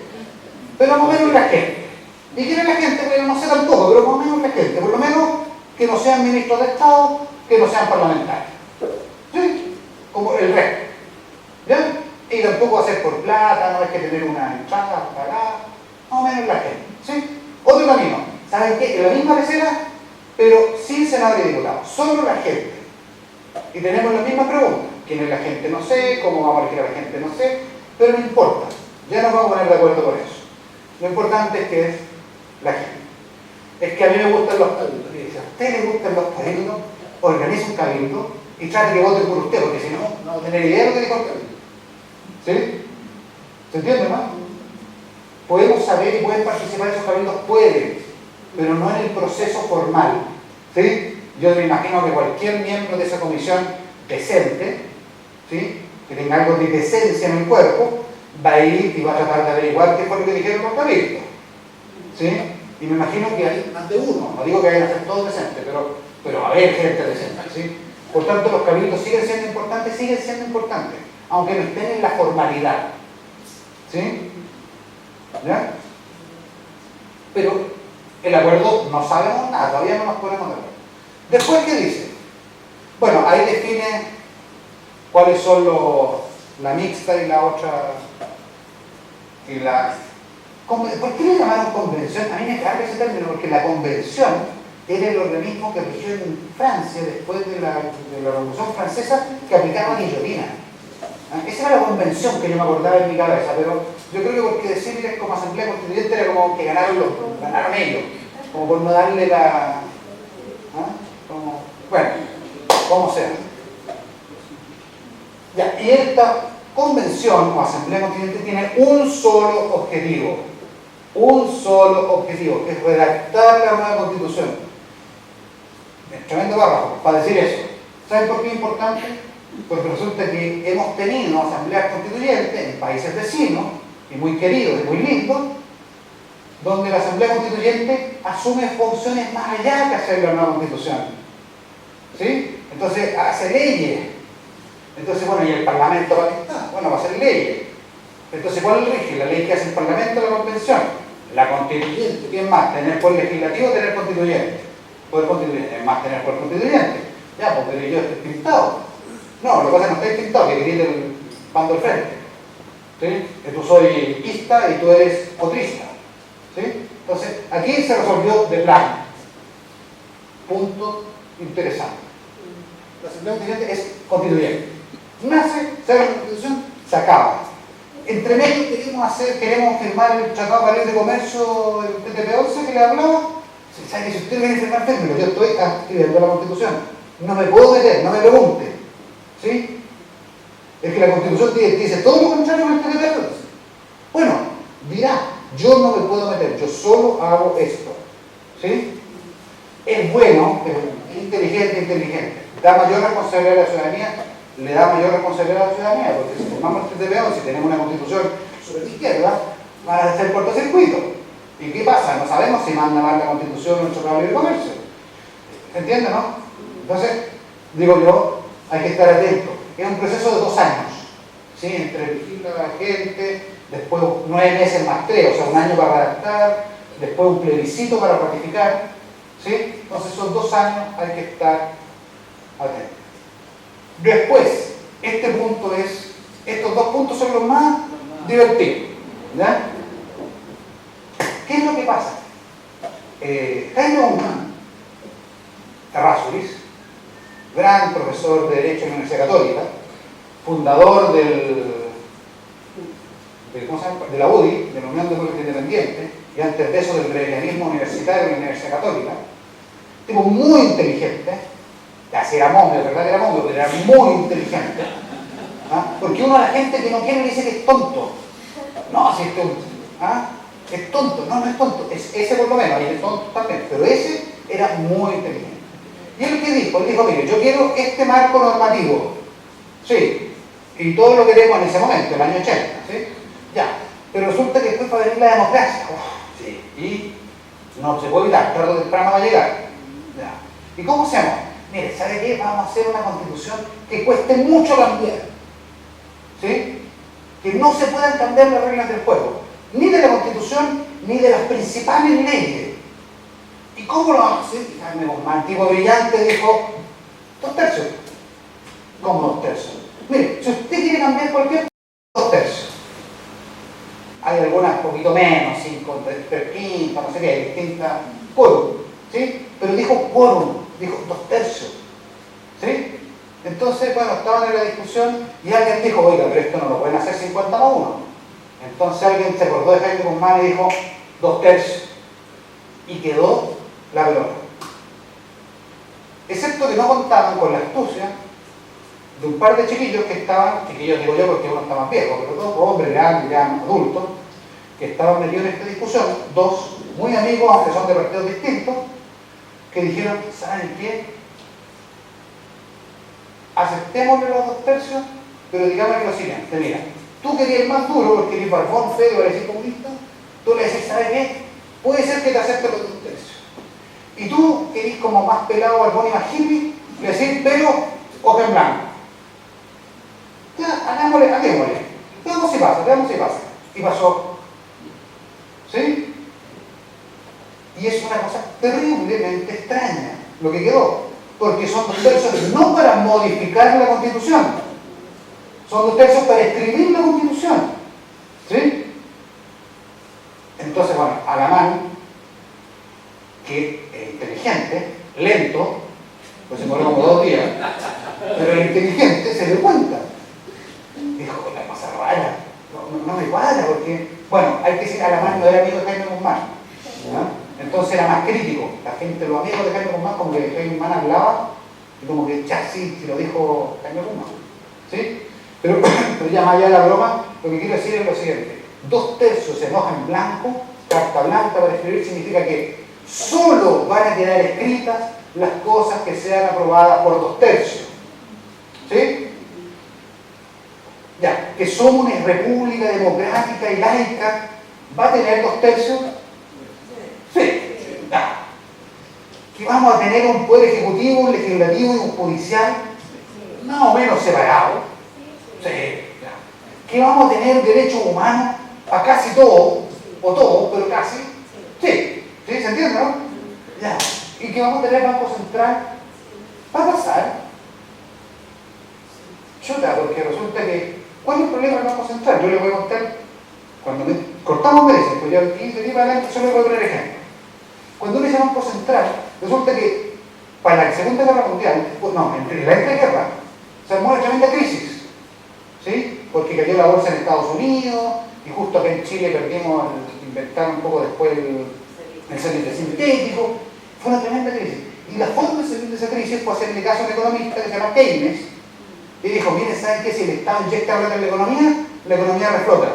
Pero más o menos la gente. ¿Y quién es la gente? Bueno, no sé tampoco, pero más o menos la gente. Por lo menos que no sean ministros de Estado, que no sean parlamentarios. ¿Sí? Como el resto. ¿Ya? Y tampoco va a ser por plata, no hay que tener una entrada pagada. Más o menos la gente. ¿Sí? Otro camino. ¿Saben qué? En la misma pecera, pero sin senadores y diputados. Solo la gente. Y tenemos la misma pregunta. ¿Quién es la gente? No sé. ¿Cómo vamos a elegir a la gente? No sé. Pero no importa. Ya nos vamos a poner de acuerdo con eso. Lo importante es que es la gente. Es que a mí me gustan los cabildos. Y dice, ¿a usted le gustan los cabildos? Organiza un cabildo y trate que voten por usted, porque si no, no va a tener idea de lo que dijo el cabildo. ¿Sí? ¿Se entiende, no? Podemos saber y pueden participar en esos cabildos, pueden, pero no en el proceso formal. ¿Sí? Yo me imagino que cualquier miembro de esa comisión decente, ¿sí? Que tenga algo de decencia en el cuerpo, va a ir y va a tratar de averiguar qué fue lo que dijeron los cabildos. ¿Sí? Y me imagino que hay más de uno, no digo que vayan a ser todos decentes, pero va a haber gente decente. ¿Sí? Por tanto, los cabildos siguen siendo importantes, aunque no estén en la formalidad. ¿Sí? ¿Ya? Pero el acuerdo no sabemos nada, todavía no nos ponemos de acuerdo. Después, ¿qué dice? Bueno, ahí define cuáles son la mixta y la otra, y la... ¿Por qué le llamaron convención? A mí me carga ese término, porque la convención era el organismo que rigió en Francia después de la Revolución Francesa, que aplicaba la guillotina. Esa era la convención que yo me acordaba en mi cabeza, pero yo creo que porque decirles como asamblea constituyente era como que ganaron ellos, como por no darle la... bueno, como sea. Ya, y esta convención o asamblea constituyente tiene un solo objetivo, que es redactar la nueva constitución. Tremendo párrafo para decir eso. ¿Saben por qué es importante? Porque resulta que hemos tenido asambleas constituyentes en países vecinos, y muy queridos y muy lindos, donde la asamblea constituyente asume funciones más allá que hacer la nueva constitución. ¿Sí? Entonces hace leyes. Entonces, bueno, ¿y el parlamento para qué está? Bueno, va a hacer leyes. Entonces, ¿cuál rige? La ley que hace el parlamento o la convención. La constituyente. ¿Quién más? ¿Tener poder legislativo o tener constituyente? Poder constituyente. Es más, tener poder constituyente. Ya, porque yo estoy pintado. No, lo que pasa es que no estoy pintado, que quería el pan del frente. ¿Sí? Que tú soy pista y tú eres cotrista. ¿Sí? Entonces, aquí se resolvió de plano. Punto interesante. La asamblea constituyente es constituyente. Nace, sale la constitución, se acaba. Entre medio queremos firmar el Tratado de Libre Comercio, el TTP-11 que le hablaba. ¿Sabe que si usted viene a firmar, fírmelo? Yo estoy escribiendo la constitución. No me puedo meter, no me pregunte. ¿Sí? Es que la constitución dice todo lo contrario al TTP-11. Bueno, dirá, yo no me puedo meter, yo solo hago esto. ¿Sí? Es bueno, es inteligente. Da mayor responsabilidad a la ciudadanía, le da mayor responsabilidad a la ciudadanía, porque si formamos el TTP-11, si tenemos una constitución sobre la izquierda, van a hacer cortocircuito. ¿Y qué pasa? No sabemos si manda mal la constitución o el Tratado de Libre Comercio. ¿Se entiende, no? Entonces, digo yo, hay que estar atento. Es un proceso de 2 años, ¿sí? Entre elegir a la gente, después 9 meses más 3, o sea, 1 año para redactar, después un plebiscito para ratificar, ¿sí? Entonces, esos 2 años hay que estar atentos. Después, estos 2 puntos son los más divertidos, ¿ya? ¿Qué es lo que pasa? Jaime Guzmán Errázuriz, gran profesor de Derecho en la Universidad Católica, fundador de la UDI, de la Unión Democrática Independiente, y antes de eso del breviarismo universitario en la Universidad Católica, tipo muy inteligente, casi era monje, de verdad que era monje, pero era muy inteligente, porque uno a la gente que no quiere le dice que es tonto. No, si es tonto, es tonto, no es tonto, es ese por lo menos, y es tonto también, pero ese era muy inteligente. ¿Y él qué dijo? Él dijo, mire, yo quiero este marco normativo, sí, y todo lo queremos en ese momento, el año 80, ¿sí? Ya, pero resulta que después va a venir la democracia, sí, y no se puede evitar, tarde o temprano va a llegar. Ya. ¿Y cómo hacemos? Mire, ¿sabe qué? Vamos a hacer una constitución que cueste mucho cambiar, ¿sí? Que no se puedan cambiar las reglas del juego, ni de la constitución, ni de las principales leyes. ¿Y cómo lo vamos a hacer? Jaime Guzmán, tipo brillante, dijo 2/3. ¿Cómo 2/3? Mire, si usted quiere cambiar cualquier 2/3. Hay algunas un poquito menos, 5, 3/5, no sé qué, distintas quórum, ¿sí? Pero dijo quórum, dijo 2/3, ¿sí? Entonces, bueno, estaban en la discusión y alguien dijo, oiga, pero esto no lo pueden hacer 50-1. Entonces alguien se acordó de Jaime Guzmán y dijo 2/3. Y quedó la pelota. Excepto que no contaban con la astucia de un par de chiquillos que estaban, chiquillos digo yo porque uno está más viejo, pero 2 hombres grandes, ya adultos, que estaban metidos en esta discusión, 2 muy amigos, aunque son de partidos distintos, que dijeron, ¿saben qué? Aceptémosle los 2/3, pero digámosle lo siguiente, mira, tú querías el más duro porque eres barbón, feo, eres comunista, tú le decís, ¿sabes qué? Puede ser que te acepte los 2/3. Y tú, que eres como más pelado, barbón y más hippie, le decís, pelo, hoja en blanco. Ya, hagámosle. Veamos si pasa. Y pasó. ¿Sí? Y es una cosa terriblemente extraña lo que quedó, porque son 2/3 no para modificar la Constitución, Son 2 tercios para escribir la Constitución. ¿Sí? Entonces, bueno, Alamán, que es inteligente, lento, pues se murió como 2 días, pero el inteligente se dio cuenta. Dijo, la cosa rara, no me cuadra, porque, bueno, hay que decir, Alamán no era amigo de Jaime Guzmán, ¿no? Entonces era más crítico. La gente, los amigos de Jaime Guzmán, como que Jaime Guzmán hablaba, y como que ya sí, si lo dijo Jaime Guzmán. ¿Sí? Pero ya más allá de la broma, lo que quiero decir es lo siguiente: 2 tercios en hoja en blanco, carta blanca para escribir, significa que solo van a quedar escritas las cosas que sean aprobadas por 2 tercios. ¿Sí? Ya, que somos una república democrática y laica, ¿va a tener 2 tercios? Sí. Ya. Que vamos a tener un poder ejecutivo, un legislativo y un judicial más o menos separados. Sí. Ya. Que vamos a tener derechos humanos a casi todos, o todos, pero casi. Sí. ¿Sí? ¿Se entiende, no? Ya. Y que vamos a tener Banco Central. Va a pasar. Chuta, porque resulta que, ¿cuál es el problema del Banco Central? Yo le voy a contar, cuando cortamos meses, pues ya el 15 días para adelante, solo le voy a poner ejemplo. Cuando uno dice Banco Central, resulta que para la Segunda Guerra Mundial, no, en la entreguerra, se armó una tremenda crisis, ¿sí? Porque cayó la bolsa en Estados Unidos, y justo acá en Chile perdimos, inventaron un poco después el satélite sintético. Fue una tremenda crisis. Y la forma de salir de esa crisis fue hacerle caso a un economista que se llama Keynes, y dijo, miren, ¿saben qué? Si el Estado inyecta plata en la economía reflota.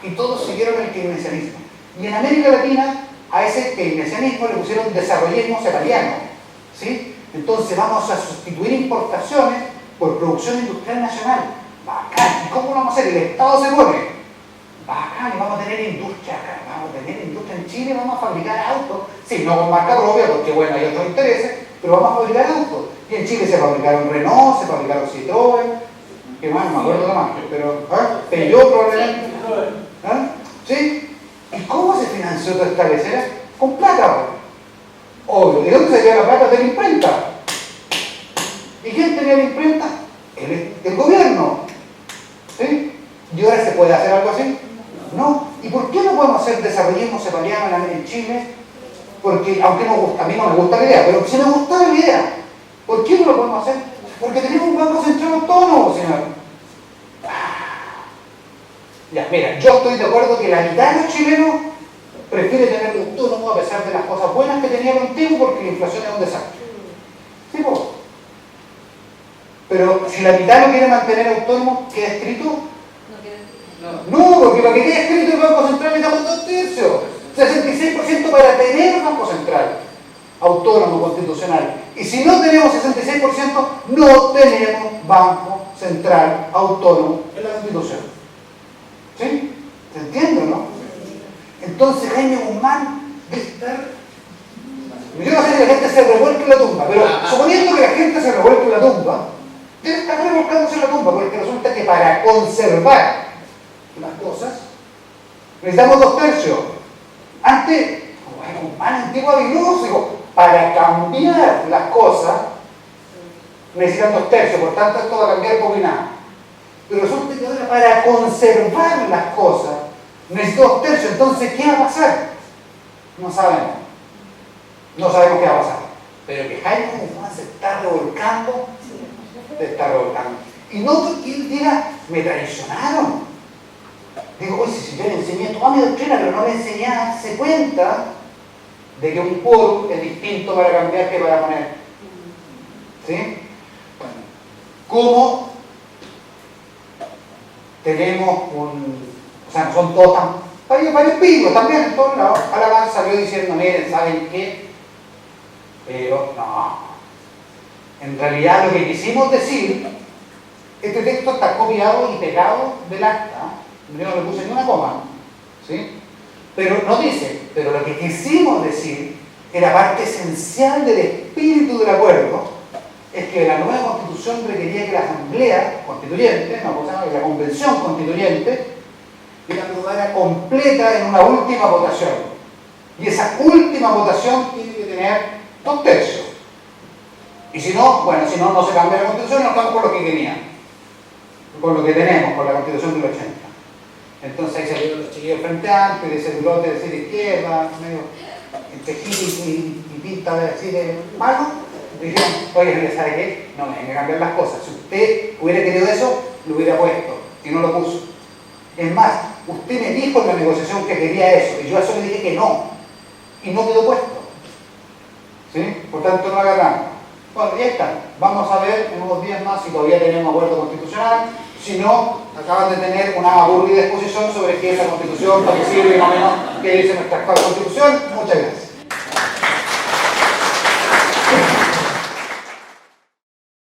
Y todos siguieron el keynesianismo. Y en América Latina, a ese keynesianismo le pusieron desarrollismo cepaliano. ¿Sí? Entonces vamos a sustituir importaciones por producción industrial nacional. Bacán. ¿Y cómo lo vamos a hacer? El Estado se pone. Bacán. Y vamos a tener industria acá. Vamos a tener industria en Chile. Vamos a fabricar autos. Sí, no con marca propia, porque bueno, hay otros intereses, pero vamos a fabricar autos. Y en Chile se fabricaron Renault, se fabricaron Citroën, que más, no me acuerdo de más, pero Peugeot probablemente. ¿Sí? ¿Y cómo se financió toda esta lecera? Con plata. Obvio. ¿De dónde se lleva la plata? De la imprenta. ¿Y quién tenía la imprenta? El gobierno. ¿Sí? ¿Y ahora se puede hacer algo así? No. ¿Y por qué no podemos hacer desarrollismo cepaliano en Chile? Porque, aunque no gusta, a mí no me gusta la idea, pero si me gustara la idea, ¿por qué no lo podemos hacer? Porque tenemos un banco central autónomo, señor. Ya, mira, yo estoy de acuerdo que la mitad de los chilenos prefiere tenerlo autónomo a pesar de las cosas buenas que tenía contigo, porque la inflación es un desastre. ¿Sí, vos? Pero si la mitad lo quiere mantener autónomo, ¿queda escrito? No, porque para que quede escrito el Banco Central le damos 2 tercios. 66% para tener un Banco Central autónomo constitucional. Y si no tenemos 66%, no tenemos Banco Central autónomo en la Constitución. ¿Sí? ¿Se entiende, no? Entonces Jaime Guzmán debe estar... Yo no sé si la gente se revuelque en la tumba, pero suponiendo que la gente se revuelque en la tumba, debe estar revolcándose en la tumba, porque resulta que para conservar las cosas necesitamos 2 tercios. Antes, como Jaime Guzmán, antiguo agnóstico, para cambiar las cosas necesitan 2 tercios, por tanto esto va a cambiar poco y nada. Pero resulta que ahora para conservar las cosas necesito 2 tercios, entonces ¿qué va a pasar? No sabemos. No sabemos qué va a pasar. Pero que Jaime Guzmán se está revolcando, Y no porque él diga, me traicionaron. Digo, oye, si yo le enseñé toda mi doctrina, pero no le enseñé a darse cuenta de que un quórum es distinto para cambiar que para poner. ¿Sí? Bueno, ¿cómo tenemos o sea, no son todos tan parecidos también en todos lados? Alabanza salió diciendo, miren, ¿saben qué? Pero no. En realidad lo que quisimos decir, este texto está copiado y pegado del acta. Yo no le puse ni una coma. ¿Sí? Pero no dice, pero lo que quisimos decir era parte esencial del espíritu del acuerdo, es que la nueva Constitución requería que la Asamblea Constituyente, no, que la Convención Constituyente, la aprobara completa en una última votación. Y esa última votación tiene que tener 2 tercios. Y si no, bueno, si no, no se cambia la Constitución y nos quedamos con lo que querían. con lo que tenemos, con la Constitución del 80. Entonces ahí salieron los chiquillos frente amplio, de ese durote de decir izquierda, medio tejito y pinta de decir malo, y dijeron, oye, ¿sabe qué? No me venga a cambiar las cosas. Si usted hubiera querido eso, lo hubiera puesto, y no lo puso. Es más, usted me dijo en la negociación que quería eso, y yo a eso le dije que no, y no quedó puesto. ¿Sí? Por tanto, no agarramos. Bueno, ya está. Vamos a ver en unos días más si todavía tenemos acuerdo constitucional. Si no, acaban de tener una aburrida exposición sobre qué es la Constitución, para que sirve más o menos qué dice nuestra actual Constitución. Muchas gracias.